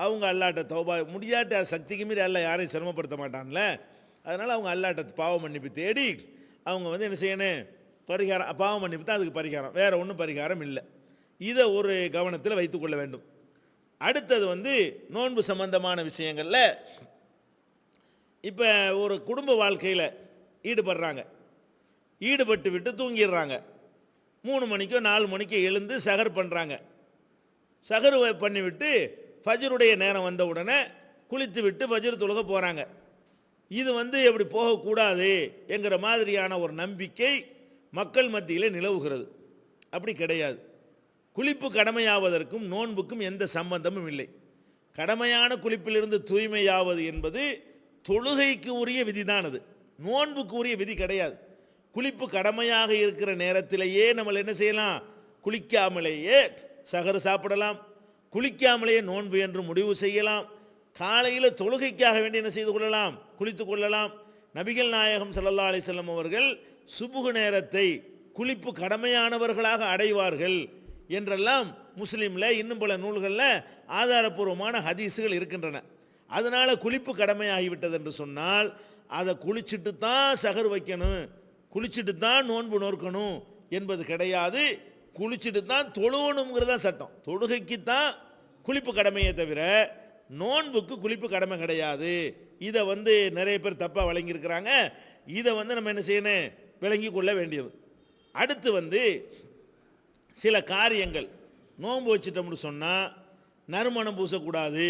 அவங்க அல்லாட்ட தௌபா முடியாட்ட சக்திக்கு மீறி அல்ல யாரையும் சிரமப்படுத்த மாட்டான்ல, அதனால் அவங்க அல்லாட்ட பாவ மன்னிப்பு தேடி அவங்க என்ன செய்யணும், பரிகாரம், பாவ மன்னிப்பு தான் அதுக்கு பரிகாரம், வேறு ஒன்றும் பரிகாரம் இல்லை. இதை ஒரு கவனத்தில் வைத்துக்கொள்ள வேண்டும். அடுத்தது நோன்பு சம்பந்தமான விஷயங்களில் இப்போ ஒரு குடும்ப வாழ்க்கையில் ஈடுபடுறாங்க, ஈடுபட்டு விட்டு தூங்கிடுறாங்க. 3 மணிக்கோ 4 மணிக்கோ எழுந்து சஹர் பண்ணுறாங்க. சஹர் பண்ணிவிட்டு ஃபஜ்ருடைய நேரம் வந்த உடனே குளித்து விட்டு ஃபஜ்ர் தொழுக போகிறாங்க. இது எப்படி போகக்கூடாது என்கிற மாதிரியான ஒரு நம்பிக்கை மக்கள் மத்தியில் நிலவுகிறது. அப்படி கிடையாது. குளிப்பு கடமையாவதற்கும் நோன்புக்கும் எந்த சம்பந்தமும் இல்லை. கடமையான குளிப்பிலிருந்து தூய்மையாவது என்பது தொழுகைக்கு உரிய விதிதான், அது நோன்புக்கு உரிய விதி கிடையாது. குளிப்பு கடமையாக இருக்கிற நேரத்திலேயே நம்ம என்ன செய்யலாம், குளிக்காமலேயே சஹர் சாப்பிடலாம், குளிக்காமலேயே நோன்பு என்று முடிவு செய்யலாம். காலையில் தொழுகைக்காக வேண்டி என்ன செய்து கொள்ளலாம், குளித்து கொள்ளலாம். நபிகள் நாயகம் ஸல்லல்லாஹு அலைஹி வஸல்லம் அவர்கள் சுபுஹ் நேரத்தை குளிப்பு கடமையானவர்களாக அடைவார்கள் என்றெல்லாம் முஸ்லீமில் இன்னும் பல நூல்களில் ஆதாரப்பூர்வமான ஹதீஸுகள் இருக்கின்றன. அதனால் குளிப்பு கடமையாகிவிட்டது என்று சொன்னால் அதை குளிச்சுட்டு தான் சஹர் வைக்கணும், குளிச்சுட்டு தான் நோன்பு நோக்கணும் என்பது கிடையாது. குளிச்சுட்டு தான் தொழுவணுங்கிறதான் சட்டம். தொழுகைக்கு தான் குளிப்பு கடமையை தவிர நோன்புக்கு குளிப்பு கடமை கிடையாது. இதை நிறைய பேர் தப்பாக வழங்கியிருக்கிறாங்க. இதை நம்ம என்ன செய்யணும், விளங்கி கொள்ள வேண்டியது. அடுத்து சில காரியங்கள் நோன்பு வச்சிட்டோம்னு சொன்னால் நறுமணம் பூசக்கூடாது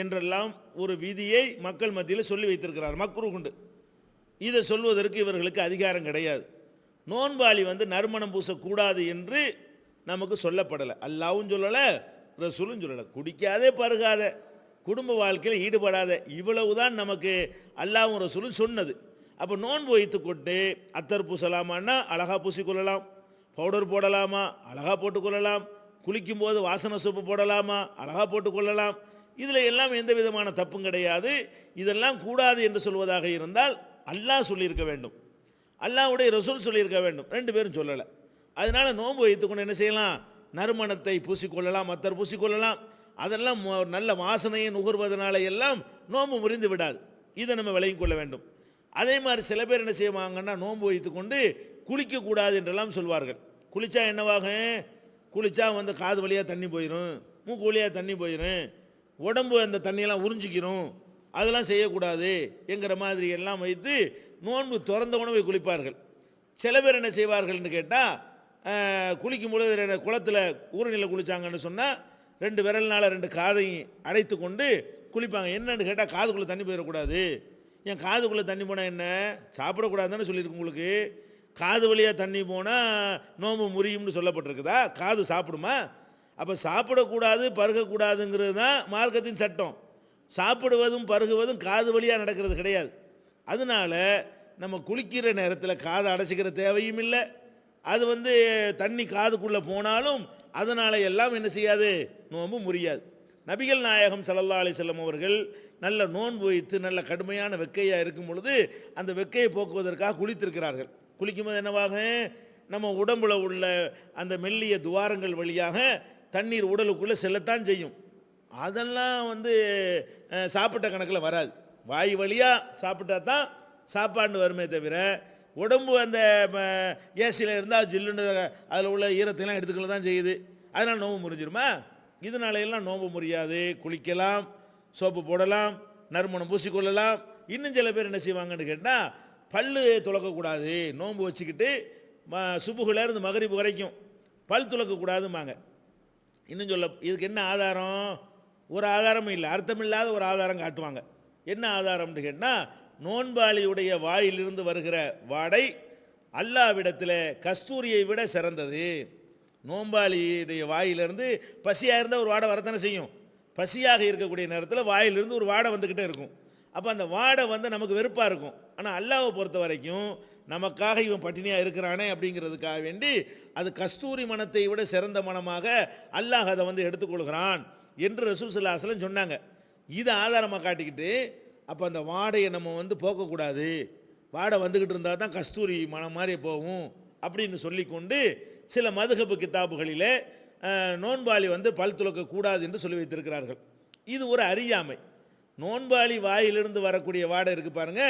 என்றெல்லாம் ஒரு விதியை மக்கள் மத்தியில் சொல்லி வைத்திருக்கிறார், மக்ரூஹ் உண்டு. இதை சொல்வதற்கு இவர்களுக்கு அதிகாரம் கிடையாது. நோன்பாளி நறுமணம் பூசக்கூடாது என்று நமக்கு சொல்லப்படலை. அல்லாவும் சொல்லலை, ரசூலும் சொல்லலை. குடிக்காதே பருகாத, குடும்ப வாழ்க்கையில் ஈடுபடாத, இவ்வளவுதான் நமக்கு அல்லாவும் ரசூலும் சொன்னது. அப்போ நோன்பு வைத்துக்கொண்டு அத்தர் பூசலாமான்னா அழகாக பூசிக்கொள்ளலாம், பவுடர் போடலாமா அழகாக போட்டுக்கொள்ளலாம், குளிக்கும் போது வாசனை சோப்பு போடலாமா அழகாக போட்டுக்கொள்ளலாம். இதில் எல்லாம் எந்த விதமான தப்பும் கிடையாது. இதெல்லாம் கூடாது என்று சொல்வதாக இருந்தால் அல்லாஹ் சொல்லியிருக்க வேண்டும், அல்லாஹ்வுடைய ரசூல் சொல்லியிருக்க வேண்டும். 2 பேரும் சொல்லலை. அதனால் நோன்பு வைத்துக்கொண்டு என்ன செய்யலாம், நறுமணத்தை பூசிக்கொள்ளலாம், அத்தர் பூசிக்கொள்ளலாம். அதெல்லாம் நல்ல வாசனையை நுகர்வதனால எல்லாம் நோன்பு முறிந்து விடாது. இதை நம்ம விளங்கிக் கொள்ள வேண்டும். அதே மாதிரி சில பேர் என்ன செய்வாங்கன்னா நோன்பு வைத்துக்கொண்டு குளிக்கக்கூடாது என்றெல்லாம் சொல்வார்கள். குளித்தா என்னவாக, குளித்தா காது வழியாக தண்ணி போயிடும், மூக்கு வழியாக தண்ணி போயிடும், உடம்பு அந்த தண்ணியெல்லாம் உறிஞ்சிக்கிறோம், அதெல்லாம் செய்யக்கூடாது என்கிற மாதிரி எல்லாம் வைத்து நோன்பு திறந்த உணவை குளிப்பார்கள். சில பேர் என்ன செய்வார்கள்னு கேட்டால், குளிக்கும் பொழுது குளத்தில் ஊரணியில் குளித்தாங்கன்னு சொன்னால் 2 விரல்னால 2 காதையும் அடைத்து கொண்டு குளிப்பாங்க. என்னன்னு கேட்டால் காதுக்குள்ளே தண்ணி போயிடக்கூடாது. ஏன் காதுக்குள்ளே தண்ணி போனால் என்ன, சாப்பிடக்கூடாதுன்னு சொல்லியிருக்கு உங்களுக்கு. காது வழியாக தண்ணி போனால் நோன்பு முறியும்னு சொல்லப்பட்டிருக்குதா? காது சாப்பிடுமா? அப்போ சாப்பிடக்கூடாது பருகக்கூடாதுங்கிறது தான் மார்க்கத்தின் சட்டம். சாப்பிடுவதும் பருகுவதும் காது வழியாக நடக்கிறது கிடையாது. அதனால நம்ம குளிக்கிற நேரத்தில் காதை அடைச்சிக்கிற தேவையும் இல்லை. அது தண்ணி காதுக்குள்ளே போனாலும் அதனால் எல்லாம் என்ன செய்யாது, நோன்பு முறியாது. நபிகள் நாயகம் ஸல்லல்லாஹு அலைஹி வஸல்லம் அவர்கள் நல்ல நோன்பு வைத்து நல்ல கடுமையான வெக்கையாக இருக்கும் பொழுது அந்த வெக்கையை போக்குவதற்காக குளித்திருக்கிறார்கள். குளிக்கும்போது என்னவாக, நம்ம உடம்புல உள்ள அந்த மெல்லிய துவாரங்கள் வழியாக தண்ணீர் உடலுக்குள்ளே செல்லத்தான் செய்யும். அதெல்லாம் சாப்பிட்ட கணக்கில் வராது. வாய் வழியாக சாப்பிட்டா தான் சாப்பாடுன்னு வருமே தவிர உடம்பு அந்த ஏசியில் இருந்தால் ஜில்லுன்னு அதில் உள்ள ஈரத்தையெல்லாம் எடுத்துக்கல தான் செய்யுது. அதனால் நோம்பு முறிஞ்சிருமா? இதனால எல்லாம் நோம்பு முறியாது. குளிக்கலாம், சோப்பு போடலாம், நறுமணம் பூசிக்கொள்ளலாம். இன்னும் சில பேர் என்ன செய்வாங்கன்னு கேட்டால், பல்லு துளக்கக்கூடாது, நோன்பு வச்சுக்கிட்டு சுபுகுலேருந்து மகரிபு வரைக்கும் பல் துளக்கக்கூடாதுமாங்க. இன்னும் சொல்ல இதுக்கு என்ன ஆதாரம்? ஒரு ஆதாரமும் இல்லை, அர்த்தமில்லாத ஒரு ஆதாரம் காட்டுவாங்க. என்ன ஆதாரம்னு கேட்டால், நோன்பாளியுடைய வாயிலிருந்து வருகிற வாடை அல்லாவிடத்தில் கஸ்தூரியை விட சிறந்தது. நோன்பாளியுடைய வாயிலிருந்து பசியாக இருந்தால் ஒரு வாடை வரத்தானே செய்யும். பசியாக இருக்கக்கூடிய நேரத்தில் வாயிலிருந்து ஒரு வாடை வந்துக்கிட்டே இருக்கும். அப்போ அந்த வாடை வந்து நமக்கு வெறுப்பாக இருக்கும். ஆனால் அல்லாஹ்வை பொறுத்த வரைக்கும் நமக்காக இவன் பட்டினியாக இருக்கிறானே அப்படிங்கிறதுக்காக வேண்டி அது கஸ்தூரி மனத்தை விட சிறந்த மனமாக அல்லாஹ் அதை வந்து எடுத்துக்கொள்கிறான் என்று ரசூல் ஸல்லல்லாஹு அலைஹி வஸல்லம் சொன்னாங்க. இதை ஆதாரமாக காட்டிக்கிட்டு அப்போ அந்த வாடையை நம்ம வந்து போக்கக்கூடாது, வாடை வந்துக்கிட்டு இருந்தால் தான் கஸ்தூரி மனம் மாதிரி போகும் அப்படின்னு சொல்லிக்கொண்டு சில மதுஹப் கிதாபுகளிலே நோன்பாளி வந்து பல் துலக்கக்கூடாது என்று சொல்லி வைத்திருக்கிறார்கள். இது ஒரு அறியாமை. நோன்பாளி வாயிலிருந்து வரக்கூடிய வாடை இருக்குது பாருங்க,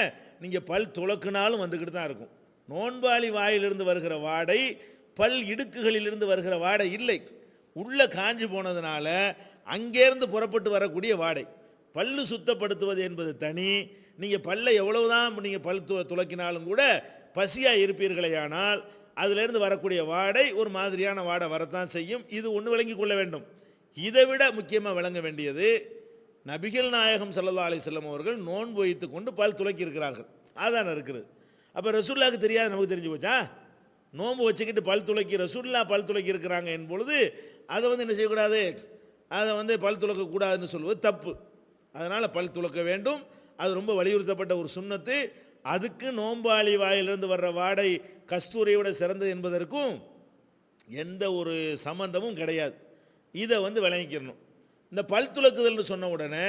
நீங்கள் பல் துலக்குனாலும் வந்துக்கிட்டு தான் இருக்கும். நோன்பாளி வாயிலிருந்து வருகிற வாடை பல் இடுக்குகளிலிருந்து வருகிற வாடை இல்லை. உள்ள காஞ்சி போனதுனால அங்கேருந்து புறப்பட்டு வரக்கூடிய வாடை. பல்லு சுத்தப்படுத்துவது என்பது தனி. நீங்கள் பல்லை எவ்வளவுதான் நீங்கள் பல் துலக்கினாலும் கூட பசியாக இருப்பீர்களேயானால் அதிலிருந்து வரக்கூடிய வாடை ஒரு மாதிரியான வாடை வரத்தான் செய்யும். இது ஒன்று விளங்கி கொள்ள வேண்டும். இதை விட முக்கியமாக விளங்க வேண்டியது, நபிகள் நாயகம் ஸல்லல்லாஹு அலைஹி வஸல்லம் அவர்கள் நோன்பு வைத்து கொண்டு பல் துலக்கி இருக்கிறார்கள். அதான் இருக்குது. அப்போ ரசூலுல்லாஹ்க்கு தெரியாது, நமக்கு தெரிஞ்சு போச்சா? நோன்பு வச்சுக்கிட்டு பல் துலக்கி ரசூலுல்லாஹ் பல் துலக்கி இருக்கிறாங்க என்பொழுது அதை வந்து என்ன செய்யக்கூடாது, அதை வந்து பல் துலக்கக்கூடாதுன்னு சொல்வது தப்பு. அதனால் பல் துலக்க வேண்டும். அது ரொம்ப வலியுறுத்தப்பட்ட ஒரு சுன்னத்து. அதுக்கு நோன்பாளி வாயிலிருந்து வர்ற வாடை கஸ்தூரியை விட சிறந்தது என்பதற்கும் எந்த ஒரு சம்பந்தமும் கிடையாது. இதை வந்து விளங்கிக்கிறணும். இந்த பல் துலக்குதல்னு சொன்ன உடனே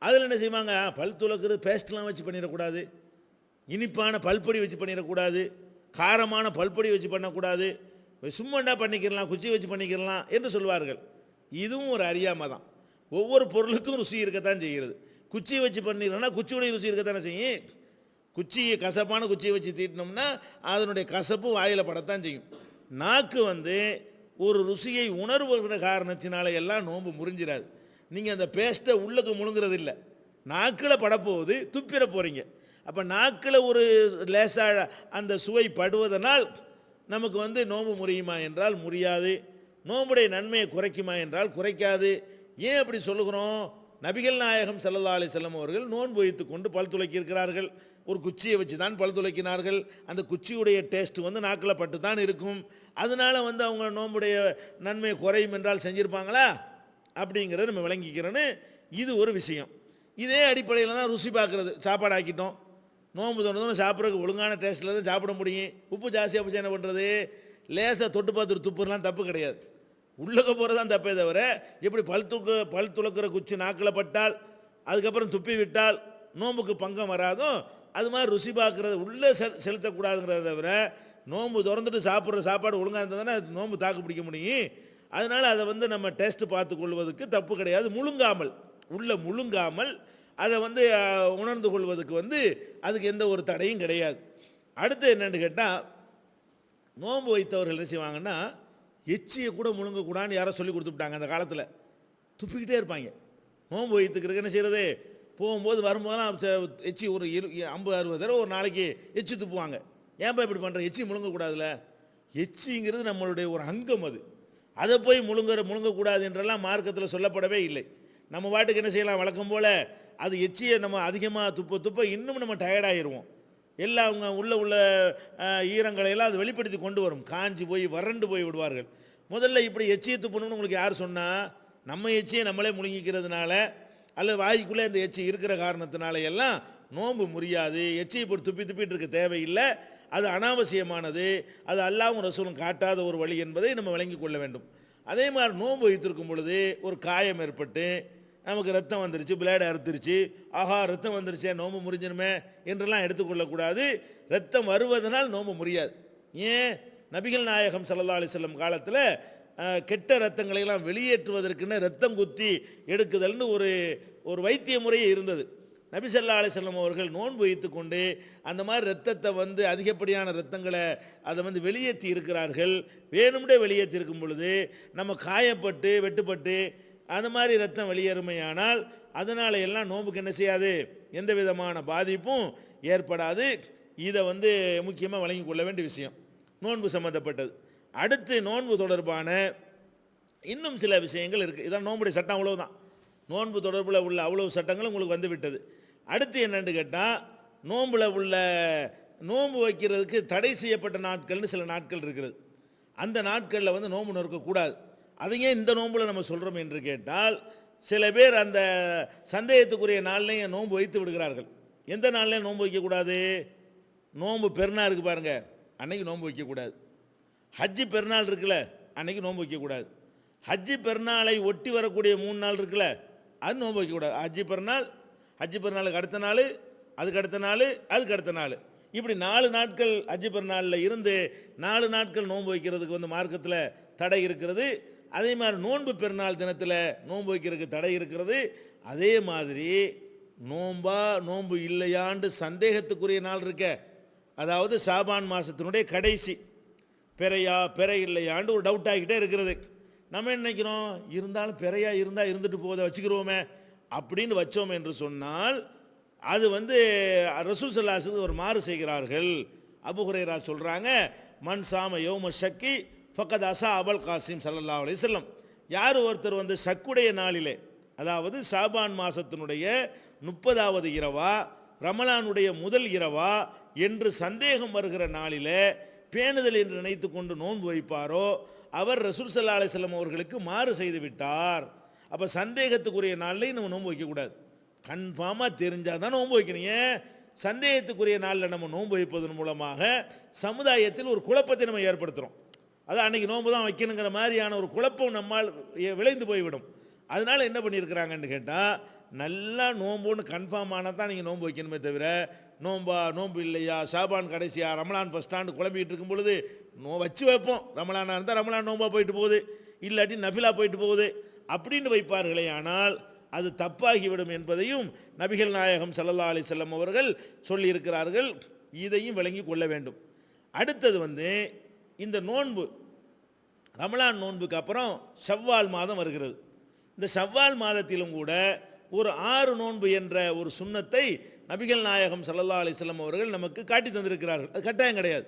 அதில் என்ன செய்வாங்க, பல் துலக்குறது பேஸ்ட்லாம் வச்சு பண்ணிடக்கூடாது, இனிப்பான பல்பொடி வச்சு பண்ணிடக்கூடாது, காரமான பல்பொடி வச்சு பண்ணக்கூடாது, சும்மண்டா பண்ணிக்கிறலாம், குச்சி வச்சு பண்ணிக்கிறலாம் என்று சொல்வார்கள். இதுவும் ஒரு அறியாமை தான். ஒவ்வொரு பொருளுக்கும் ருசி இருக்கத்தான் செய்கிறது. குச்சியை வச்சு பண்ணிக்கிறோம்னா குச்சியுடைய ருசி இருக்கத்தானே செய்யும். குச்சியை கசப்பான குச்சியை வச்சு தீட்டினோம்னா அதனுடைய கசப்பு வாயில் படத்தான் செய்யும். நாக்கு வந்து ஒரு ருசியை உணர்வுகிற காரணத்தினால எல்லாம் நோன்பு முறிஞ்சிடாது. நீங்கள் அந்த பேஸ்ட்டை உள்ளுக்கு முழுங்குறது இல்லை, நாக்கில் படப்போகுது, துப்பிட போகிறீங்க. அப்போ நாக்கில் ஒரு லேசாக அந்த சுவை படுவதனால் நமக்கு வந்து நோன்பு முறியுமா என்றால் முறியாது. நோன்புடைய நன்மையை குறைக்குமா என்றால் குறைக்காது. ஏன் அப்படி சொல்லுகிறோம்? நபிகள் நாயகம் ஸல்லல்லாஹு அலைஹி வஸல்லம் அவர்கள் நோன்பு வைத்து கொண்டு பல் துலக்கி இருக்கிறார்கள். ஒரு குச்சியை வச்சு தான் பல் துலக்கினார்கள். அந்த குச்சியுடைய டேஸ்ட் வந்து நாக்கில் பட்டு தான் இருக்கும். அதனால வந்து அவங்க நோன்புடைய நன்மை குறையும் என்றால் செஞ்சுருப்பாங்களா அப்படிங்கிறத நம்ம விளங்கிக்கிறோன்னு இது ஒரு விஷயம். இதே அடிப்படையில் தான் ருசி பார்க்குறது. சாப்பாடு ஆக்கிட்டோம், நோன்பு தோணுதோன்னு சாப்பிட்றதுக்கு ஒழுங்கான டேஸ்ட்டில் தான் சாப்பிட முடியும். உப்பு ஜாஸ்தியாக போச்சு என்ன பண்ணுறது? லேசாக தொட்டு பார்த்துட்டு துப்புலாம் தப்பு கிடையாது, உள்ளுக்க போகிறது தான் தப்பே தவிர எப்படி பல் துலக்கிற குச்சி நாக்கில் பட்டால் அதுக்கப்புறம் துப்பி விட்டால் நோன்புக்கு பங்கம் வராதோ அது மாதிரி ருசி பார்க்குறது உள்ளே செலுத்தக்கூடாதுங்கிறத தவிர நோன்பு திறந்துட்டு சாப்பிட்ற சாப்பாடு ஒழுங்காக இருந்தால் தானே அது நோன்பு தாக்கு பிடிக்க முடியும். அதனால் அதை வந்து நம்ம டேஸ்ட்டு பார்த்து கொள்வதற்கு தப்பு கிடையாது. முழுங்காமல் உள்ள முழுங்காமல் அதை வந்து உணர்ந்து கொள்வதற்கு வந்து அதுக்கு எந்த ஒரு தடையும் கிடையாது. அடுத்து என்னென்னு கேட்டால், நோன்பு வைத்தவர்கள் என்ன செய்வாங்கன்னா எச்சியை கூட முழுங்கக்கூடாதுன்னு யாரோ சொல்லி கொடுத்துட்டாங்க. அந்த காலத்தில் துப்பிக்கிட்டே இருப்பாங்க. நோன்பு வைத்துக்கிறதுக்கு என்ன செய்கிறது, போகும்போது வரும்போதெல்லாம் எச்சி ஒரு 50-60 தடவை ஒரு நாளைக்கு எச்சி துப்புவாங்க. ஏன்பா இப்படி பண்ணுற? எச்சி முழுங்கக்கூடாதுல. எச்சிங்கிறது நம்மளுடைய ஒரு அங்கம், அதை போய் முழுங்கக்கூடாது என்றெல்லாம் மார்க்கத்தில் சொல்லப்படவே இல்லை. நம்ம வாட்டுக்கு என்ன செய்யலாம், வழக்கம் போல் அது எச்சியை நம்ம அதிகமாக துப்ப இன்னும் நம்ம டயர்டாகிடுவோம். எல்லாம் அவங்க உள்ள ஈரங்களை எல்லாம் அது வெளிப்படுத்தி கொண்டு வரும். காஞ்சி போய் வறண்டு போய் விடுவார்கள். முதல்ல இப்படி எச்சியை துப்பணும்னு உங்களுக்கு யார் சொன்னால்? நம்ம எச்சியை நம்மளே முழுங்கிக்கிறதுனால அல்லது வாய்க்குள்ளே இந்த எச்சி இருக்கிற காரணத்தினால எல்லாம் நோன்பு முறியாது. எச்சியை போட்டு துப்பிட்டு இருக்க தேவையில்லை. அது அனாவசியமானது. அது அல்லாஹ்வும் ரசூலும் காட்டாத ஒரு வழி என்பதை நம்ம விளங்கி கொள்ள வேண்டும். அதே மாதிரி நோன்பு வைத்திருக்கும் பொழுது ஒரு காயம் ஏற்பட்டு நமக்கு ரத்தம் வந்துருச்சு, பிளேடு அறுத்துருச்சு, ஆஹா ரத்தம் வந்துருச்சே நோன்பு முறிஞ்சிருமே என்றெல்லாம் எடுத்துக்கொள்ளக்கூடாது. ரத்தம் வருவதனால் நோன்பு முறியாது. ஏன்? நபிகள் நாயகம் ஸல்லல்லாஹு அலைஹி வஸல்லம் காலத்தில் கெட்ட ரத்தங்களை எல்லாம் வெளியேற்றுவதற்குன்னு ரத்தம் குத்தி எடுக்குதல்னு ஒரு வைத்திய முறையே இருந்தது. நபி ஸல்லல்லாஹு அலைஹி வஸல்லம் அவர்கள் நோன்பு வைத்து கொண்டு அந்த மாதிரி ரத்தத்தை வந்து அதிகப்படியான ரத்தங்களை அதை வந்து வெளியேற்றி இருக்கிறார்கள். வேணும்னே வெளியேற்றி இருக்கும் பொழுது நம்ம காயப்பட்டு வெட்டுப்பட்டு அந்த மாதிரி ரத்தம் வெளியேறுமையானால் அதனால எல்லாம் நோன்புக்கு என்ன செய்யாது, எந்த விதமான பாதிப்பும் ஏற்படாது. இதை வந்து முக்கியமாக வழங்கி கொள்ள வேண்டிய விஷயம் நோன்பு சம்மந்தப்பட்டது. அடுத்து நோன்பு தொடர்பான இன்னும் சில விஷயங்கள் இருக்குது. இதான் நோன்புடைய சட்டம், அவ்வளவுதான். நோன்பு தொடர்பில் உள்ள அவ்வளவு சட்டங்களும் உங்களுக்கு வந்து விட்டது. அடுத்து என்னென்னு கேட்டால், நோம்பில் உள்ள நோன்பு வைக்கிறதுக்கு தடை செய்யப்பட்ட நாட்கள்னு சில நாட்கள் இருக்கிறது. அந்த நாட்களில் வந்து நோன்பு நோக்கக்கூடாது. அதையே இந்த நோன்புல நம்ம சொல்கிறோம் என்று கேட்டால், சில பேர் அந்த சந்தேகத்துக்குரிய நாள்லையும் நோன்பு வைத்து விடுகிறார்கள். எந்த நாள்லையும் நோன்பு வைக்கக்கூடாது? நோன்பு பெருநாள் இருக்குது பாருங்க, அன்னைக்கு நோன்பு வைக்கக்கூடாது. ஹஜ்ஜி பெருநாள் இருக்குல்ல, அன்னைக்கு நோன்பு வைக்கக்கூடாது. ஹஜ்ஜி பெருநாளை ஒட்டி வரக்கூடிய 3 நாள் இருக்குல்ல, அது நோன்பு வைக்கக்கூடாது. ஹஜ்ஜி பெருநாளுக்கு அடுத்த நாள், அதுக்கு அடுத்த நாள், அதுக்கு அடுத்த நாள், இப்படி 4 நாட்கள் ஹஜ்ஜி பெருநாளில் இருந்து 4 நாட்கள் நோன்பு வைக்கிறதுக்கு வந்து மார்க்கத்தில் தடை இருக்கிறது. அதே மாதிரி நோன்பு பெருநாள் தினத்தில் நோன்பு வைக்கிறதுக்கு தடை இருக்கிறது. அதே மாதிரி நோன்பு இல்லையாண்டு சந்தேகத்துக்குரிய நாள் இருக்க, அதாவது ஷாபான் மாதத்தினுடைய கடைசி பெறை இல்லையாண்டு ஒரு டவுட் ஆகிக்கிட்டே இருக்கிறது. நம்ம என்ன நினைக்கிறோம், இருந்தாலும் பெறையா இருந்தால் இருந்துட்டு போதை வச்சுக்கிறோமே அப்படின்னு வச்சோம் என்று சொன்னால், அது வந்து ரசூல் ஸல்லல்லாஹு அலைஹி வஸல்லம் ஒரு மாறு செய்கிறார்கள். அபூ ஹுரைரா சொல்கிறாங்க, மன் சாம யௌம ஷக்கி ஃபக்கத் அஸா அபுல் காசிம் ஸல்லல்லாஹு அலைஹி வஸல்லம். யார் ஒருத்தர் வந்து ஷக்குடைய நாளிலே, அதாவது ஷாபான் மாதத்தினுடைய 30வது இரவா ரமலானுடைய முதல் இரவா என்று சந்தேகம் வருகிற நாளிலே பேணுதல் என்று நினைத்து கொண்டு நோன்பு வைப்பாரோ அவர் ரசூல் ஸல்லல்லாஹு அலைஹி வஸல்லம் அவர்களுக்கு மாறு செய்து விட்டார். அப்போ சந்தேகத்துக்குரிய நாளில் நம்ம நோன்பு வைக்கக்கூடாது. கன்ஃபார்மாக தெரிஞ்சால் தான் நோன்பு வைக்கணும். சந்தேகத்துக்குரிய நாளில் நம்ம நோன்பு வைப்பதன் மூலமாக சமுதாயத்தில் ஒரு குழப்பத்தை நம்ம ஏற்படுத்துகிறோம். அதான் அன்றைக்கி நோன்பு தான் வைக்கணுங்கிற மாதிரியான ஒரு குழப்பம் நம்மால் விளைந்து போய்விடும். அதனால் என்ன பண்ணியிருக்கிறாங்கன்னு கேட்டால், நல்லா நோன்புன்னு கன்ஃபார்ம் ஆனால் தான் நீங்கள் நோன்பு வைக்கணுமே தவிர, நோன்பு இல்லையா, ஷாபான் கடைசியா, ரமலான் ஃபஸ்ட்டாண்டு குழம்பிகிட்டு இருக்கும் பொழுது வச்சு வைப்போம். ரமலானாக இருந்தால் ரமலான் நோம்பாக போயிட்டு போகுது, இல்லாட்டி நஃபிலா போயிட்டு போகுது அப்படின்னு வைப்பார்களே, ஆனால் அது தப்பாகிவிடும் என்பதையும் நபிகள் நாயகம் ஸல்லல்லாஹு அலைஹி வஸல்லம் அவர்கள் சொல்லியிருக்கிறார்கள். இதையும் விளங்கி கொள்ள வேண்டும். அடுத்தது வந்து இந்த நோன்பு, ரமலான் நோன்புக்கு அப்புறம் ஷவ்வால் மாதம் வருகிறது. இந்த ஷவ்வால் மாதத்திலும் கூட ஒரு 6 நோன்பு என்ற ஒரு சுன்னத்தை நபிகள் நாயகம் ஸல்லல்லாஹு அலைஹி வஸல்லம் அவர்கள் நமக்கு காட்டி தந்திருக்கிறார்கள். அது கட்டாயம் கிடையாது.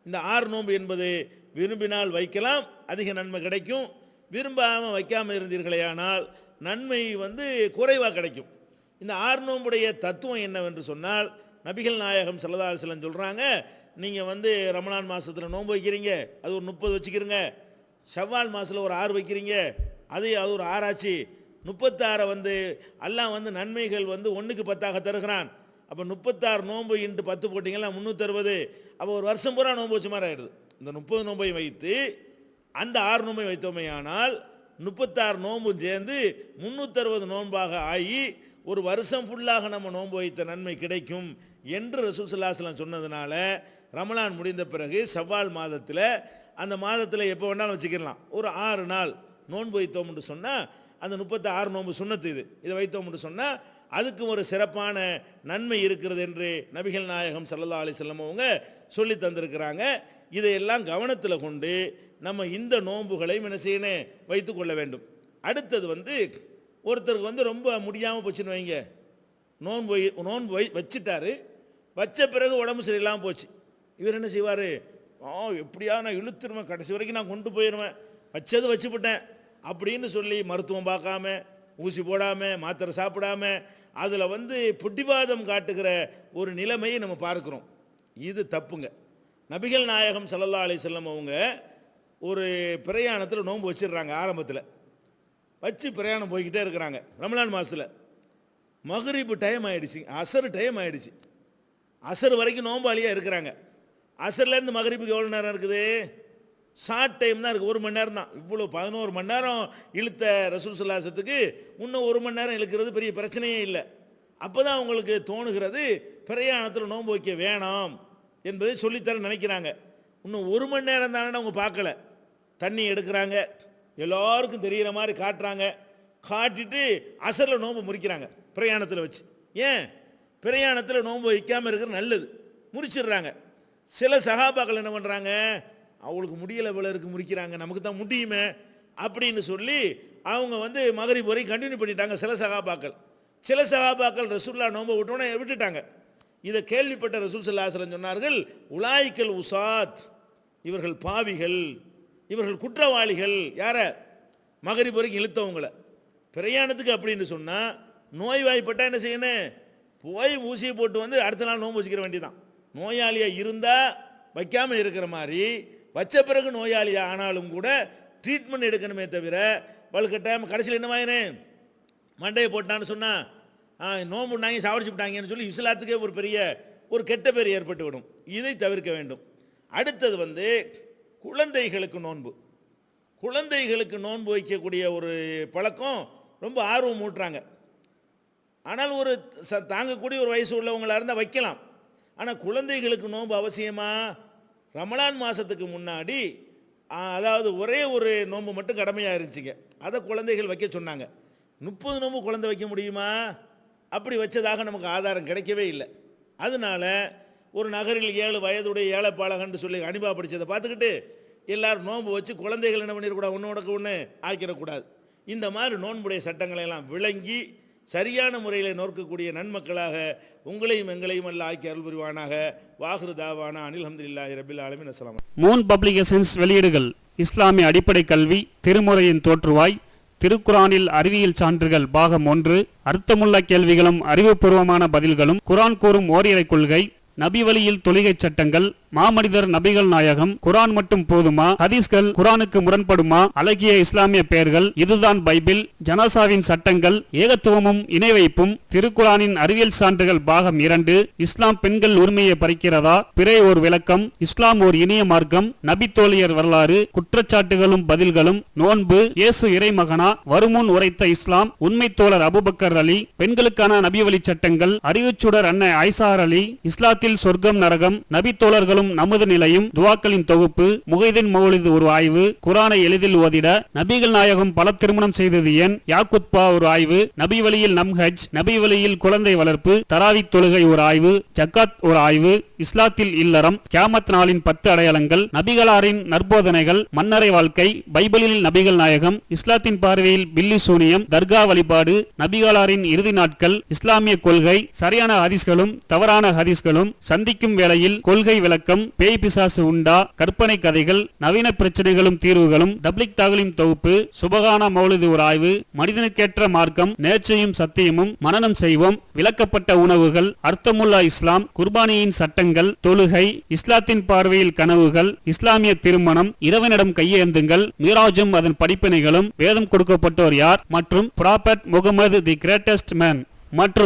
இந்த 6 நோன்பு என்பது விரும்பினால் வைக்கலாம், அதிக நன்மை கிடைக்கும். விரும்பாமல் வைக்காமல் இருந்தீர்களேயானால் நன்மை வந்து குறைவாக கிடைக்கும். இந்த 6 நோன்புடைய தத்துவம் என்னவென்று சொன்னால், நபிகள் நாயகம் ஸல்லல்லாஹு அலைஹி வஸல்லம் சொல்கிறாங்க, நீங்கள் வந்து ரமலான் மாதத்தில் நோன்பு வைக்கிறீங்க, அது ஒரு 30 வச்சுக்கிறீங்க. ஷவ்வால் மாதத்தில் ஒரு 6 வைக்கிறீங்க, அது ஒரு 6 ஆச்சு. 36 வந்து அல்லாஹ் வந்து நன்மைகள் வந்து 1க்கு 10ஆக தருகிறான். அப்போ 36 நோன்பு இன்ட்டு 10 போட்டிங்கன்னா 360. அப்போ ஒரு வருஷம் பூரா நோன்பு வச்ச மாதிரி ஆகிடுது. இந்த 30 நோன்பை வைத்து அந்த 6 நோன்பை வைத்தோமே ஆனால் 36 நோன்பும் சேர்ந்து 360 நோன்பாக ஆகி ஒரு வருஷம் ஃபுல்லாக நம்ம நோன்பு வைத்த நன்மை கிடைக்கும் என்று ரசூல் ஸல்லல்லாஹு அலைஹி வஸல்லம் சொன்னதுனால, ரமலான் முடிந்த பிறகு ஷவ்வால் மாதத்தில், அந்த மாதத்தில் எப்போ வேணாலும் வச்சுக்கலாம், ஒரு 6 நாள் நோன்பு வைத்தோம்னு சொன்னால் அந்த 36 நோன்பு சுன்னத்து இதை வைத்தோம்னு சொன்னால் அதுக்கு ஒரு சிறப்பான நன்மை இருக்கிறது என்று நபிகள் நாயகம் ஸல்லல்லாஹு அலைஹி வஸல்லம் அவங்க சொல்லி தந்திருக்கிறாங்க. இதையெல்லாம் கவனத்தில் கொண்டு நம்ம இந்த நோன்புகளை என்ன செய்யணும், வைத்து கொள்ள வேண்டும். அடுத்தது வந்து ஒருத்தருக்கு வந்து ரொம்ப முடியாமல் போச்சுன்னு வைங்க, நோன்பு வச்சுட்டாரு, வச்ச பிறகு உடம்பு சரியில்லாமல் போச்சு. இவர் என்ன செய்வார், எப்படியா நான் இழுத்துருவேன், கடைசி வரைக்கும் நான் கொண்டு போயிடுவேன், வச்சது வச்சுவிட்டேன் அப்படின்னு சொல்லி மருத்துவம் பார்க்காம, ஊசி போடாமல், மாத்திரை சாப்பிடாம, அதில் வந்து பிடிவாதம் காட்டுகிற ஒரு நிலைமையை நம்ம பார்க்குறோம். இது தப்புங்க. நபிகள் நாயகம் ஸல்லல்லாஹு அலைஹி வஸல்லம் அவங்க ஒரு பிரயாணத்தில் நோன்பு வச்சிடுறாங்க. ஆரம்பத்தில் வச்சு பிரயாணம் போய்கிட்டே இருக்கிறாங்க. ரமலான் மாதத்தில் மக்ரிப் டைம் ஆகிடுச்சு, அசர் டைம் ஆகிடுச்சு. அசர் வரைக்கும் நோம்பாளியாக இருக்கிறாங்க. அசர்லேருந்து மக்ரிப்புக்கு எவ்வளோ நேரம் இருக்குது, ஷார்ட் டைம் தான் இருக்குது, 1 மணி நேரம் தான். இவ்வளோ 11 மணி நேரம் இழுத்த ரசூல் ஸல்லல்லாஹு அலைஹி வஸல்லத்துக்கு இன்னும் 1 மணி நேரம் இழுக்கிறது பெரிய பிரச்சனையே இல்லை. அப்போ தான் அவங்களுக்கு தோணுகிறது பிரயாணத்தில் நோன்பு வைக்க வேணாம் என்பதை சொல்லித்தர நினைக்கிறாங்க. இன்னும் 1 மணி நேரம் தானே அவங்க பார்க்கல, தண்ணி எடுக்கிறாங்க, எல்லாருக்கும் தெரிகிற மாதிரி காட்டுறாங்க, காட்டிட்டு அசரில் நோன்பு முறிக்கிறாங்க பிரயாணத்தில் வச்சு. ஏன் பிரயாணத்தில் நோன்பு வைக்காமல் இருக்கிற நல்லது, முறிச்சிடுறாங்க. சில சஹாபாக்கள் என்ன பண்ணுறாங்க, அவங்களுக்கு முடியலை போல இருக்கு, முறிக்கிறாங்க, நமக்கு தான் முடியுமே அப்படின்னு சொல்லி அவங்க வந்து மக்ரிப் வரை கண்டினியூ பண்ணிட்டாங்க. சில சஹாபாக்கள் ரசூலுல்லாஹ் நோன்பை விட்டோன்னே விட்டுட்டாங்க. இதை கேள்விப்பட்ட ரசூல் ஸல்லல்லாஹு அலைஹி வஸல்லம் சொன்னார்கள், உலாய்க்கல் உசாத், இவர்கள் பாவிகள், இவர்கள் குற்றவாளிகள். யார, மக்ரிப் வரைக்கும் இழுத்தவங்கள. பிரயாணத்துக்கு அப்படின்னு சொன்னால் நோய்வாய்ப்பட்டால் என்ன செய்யணும், போய் ஊசியை போட்டு வந்து அடுத்த நாள் நோன்பு வச்சுக்கிற வேண்டியதான். நோயாளியாக இருந்தால் வைக்காமல் இருக்கிற மாதிரி, வச்ச பிறகு நோயாளி ஆனாலும் கூட ட்ரீட்மெண்ட் எடுக்கணுமே தவிர வலுக்கட்டாயம் கடைசியில் என்னவாயினே மண்டையை போட்டான்னு சொன்னால் நோம்பு நாங்க சாவடிச்சு விட்டாங்கன்னு சொல்லி இஸ்லாத்துக்கே ஒரு பெரிய ஒரு கெட்ட பேர் ஏற்பட்டு விடும். இதை தவிர்க்க வேண்டும். அடுத்தது குழந்தைகளுக்கு நோன்பு. குழந்தைகளுக்கு நோன்பு வைக்கக்கூடிய ஒரு பழக்கம் ரொம்ப ஆர்வம் ஊட்டுறாங்க. ஆனால் ஒரு தாங்கக்கூடிய ஒரு வயசு உள்ளவங்களாக இருந்தால் வைக்கலாம். ஆனால் குழந்தைகளுக்கு நோன்பு அவசியமா? ரமலான் மாதத்துக்கு முன்னாடி அதாவது ஒரே ஒரு நோன்பு மட்டும் கடமையாக இருந்துச்சுங்க, அதை குழந்தைகள் வைக்க சொன்னாங்க. 30 நோன்பு குழந்தை வைக்க முடியுமா? அப்படி வச்சதாக நமக்கு ஆதாரம் கிடைக்கவே இல்லை. அதனால ஒரு நகரில் 7 வயதுடைய ஏழைப்பாளகன்னு சொல்லி அனிபா படித்ததை பார்த்துக்கிட்டு எல்லாரும் நோன்பு வச்சு குழந்தைகள் என்ன பண்ணிடக்கூடாது, ஒன்றோடக்கு ஒன்று ஆக்கிடக்கூடாது. இந்த மாதிரி நோன்புடைய சட்டங்களை எல்லாம் விளங்கி சரியான முறையில் நோக்கக்கூடிய நன்மக்களாக உங்களையும் எங்களையும் எல்லாம் ஆக்கி அருள் புரிவானாக. வாஹிரு தாவானா அனில் ஹம்துலில்லாஹி ரப்பில் ஆலமீன். அஸ்ஸலாமு அலைக்கும். மூன் பப்ளிகேஷன்ஸ் வெளியீடுகள்: இஸ்லாமிய அடிப்படை கல்வி, திருமுறையின் தோற்றுவாய், திருக்குரானில் அறிவியல் சான்றுகள் பாகம் 1, அர்த்தமுள்ள கேள்விகளும் அறிவுபூர்வமான பதில்களும், குரான் கூறும் ஓரிரை கொள்கை, நபி வழியில் தொழுகை சட்டங்கள், மாமனிதர் நபிகள் நாயகம், குரான் மட்டும் போதுமா, ஹதீஸ்கள் குரானுக்கு முரண்படுமா, அழகிய இஸ்லாமிய பெயர்கள், இதுதான் பைபிள், ஜனாசாவின் சட்டங்கள், ஏகத்துவமும் இணை வைப்பும், திருக்குரானின் அறிவியல் சான்றுகள் பாகம் 2, இஸ்லாம் பெண்கள் உரிமையை பறிக்கிறதா, பிறை ஓர் விளக்கம், இஸ்லாம் ஓர் இனிய மார்க்கம், நபி தோழியர் வரலாறு, குற்றச்சாட்டுகளும் பதில்களும், நோன்பு, இயேசு இறைமகனா, வருமுன் உரைத்த இஸ்லாம், உண்மை தோழர் அபுபக்கர் அலி, பெண்களுக்கான நபி வழி சட்டங்கள், அறிவுச்சுடர் அன்னை ஐசார் அலி, இஸ்லாத்தில் சொர்க்கம் நரகம், நபி தோழர்களும் நமது நிலையும், துவாக்களின் தொகுப்பு, முகைதீன் மௌலிது ஒரு ஆய்வு, குரானை எளிதில் ஓதிட, நபிகள் நாயகம் பல திருமணம் செய்தது ஏன், யாக்குத்பா ஒரு ஆய்வு, நபி வழியில் நம்ஹஜ், நபி வழியில் குழந்தை வளர்ப்பு, தராவி தொழுகை ஒரு ஆய்வு, ஜக்காத் ஒரு ஆய்வு, இஸ்லாத்தில் இல்லறம், கியாமத் நாளின் 10 அடையாளங்கள், நபிகளாரின் நற்போதனைகள், மன்னரை வாழ்க்கை, பைபிளில் நபிகள் நாயகம், இஸ்லாத்தின் பார்வையில் பில்லி சூனியம், தர்கா வழிபாடு, நபிகளாரின் இறுதி நாட்கள், இஸ்லாமிய கொள்கை, சரியான ஹதீஸ்களும் தவறான ஹதீஸ்களும், சந்திக்கும் வேளையில் கொள்கை விளக்கம், பேய் பிசாசு உண்டா, கற்பனை கதைகள், நவீன பிரச்சனைகளும் தீர்வுகளும், தப்லிக் தாகலிம் தொகுப்பு, சுபகான மௌலிது ஒரு ஆய்வு, மனிதனுக்கேற்ற மார்க்கம், நேர்ச்சையும் சத்தியமும், மனனம் செய்வோம், விளக்கப்பட்ட உணவுகள், அர்த்தமுல்லா இஸ்லாம், குர்பானியின் சட்டங்கள், தொழுகை, இஸ்லாத்தின் பார்வையில் கனவுகள், இஸ்லாமிய திருமணம், இறைவனிடம் கையேந்துங்கள், மீராஜும் அதன் படிப்பினைகளும், வேதம் கொடுக்கப்பட்டோர் யார் மற்றும் prophet Mohammed the greatest man மற்றும்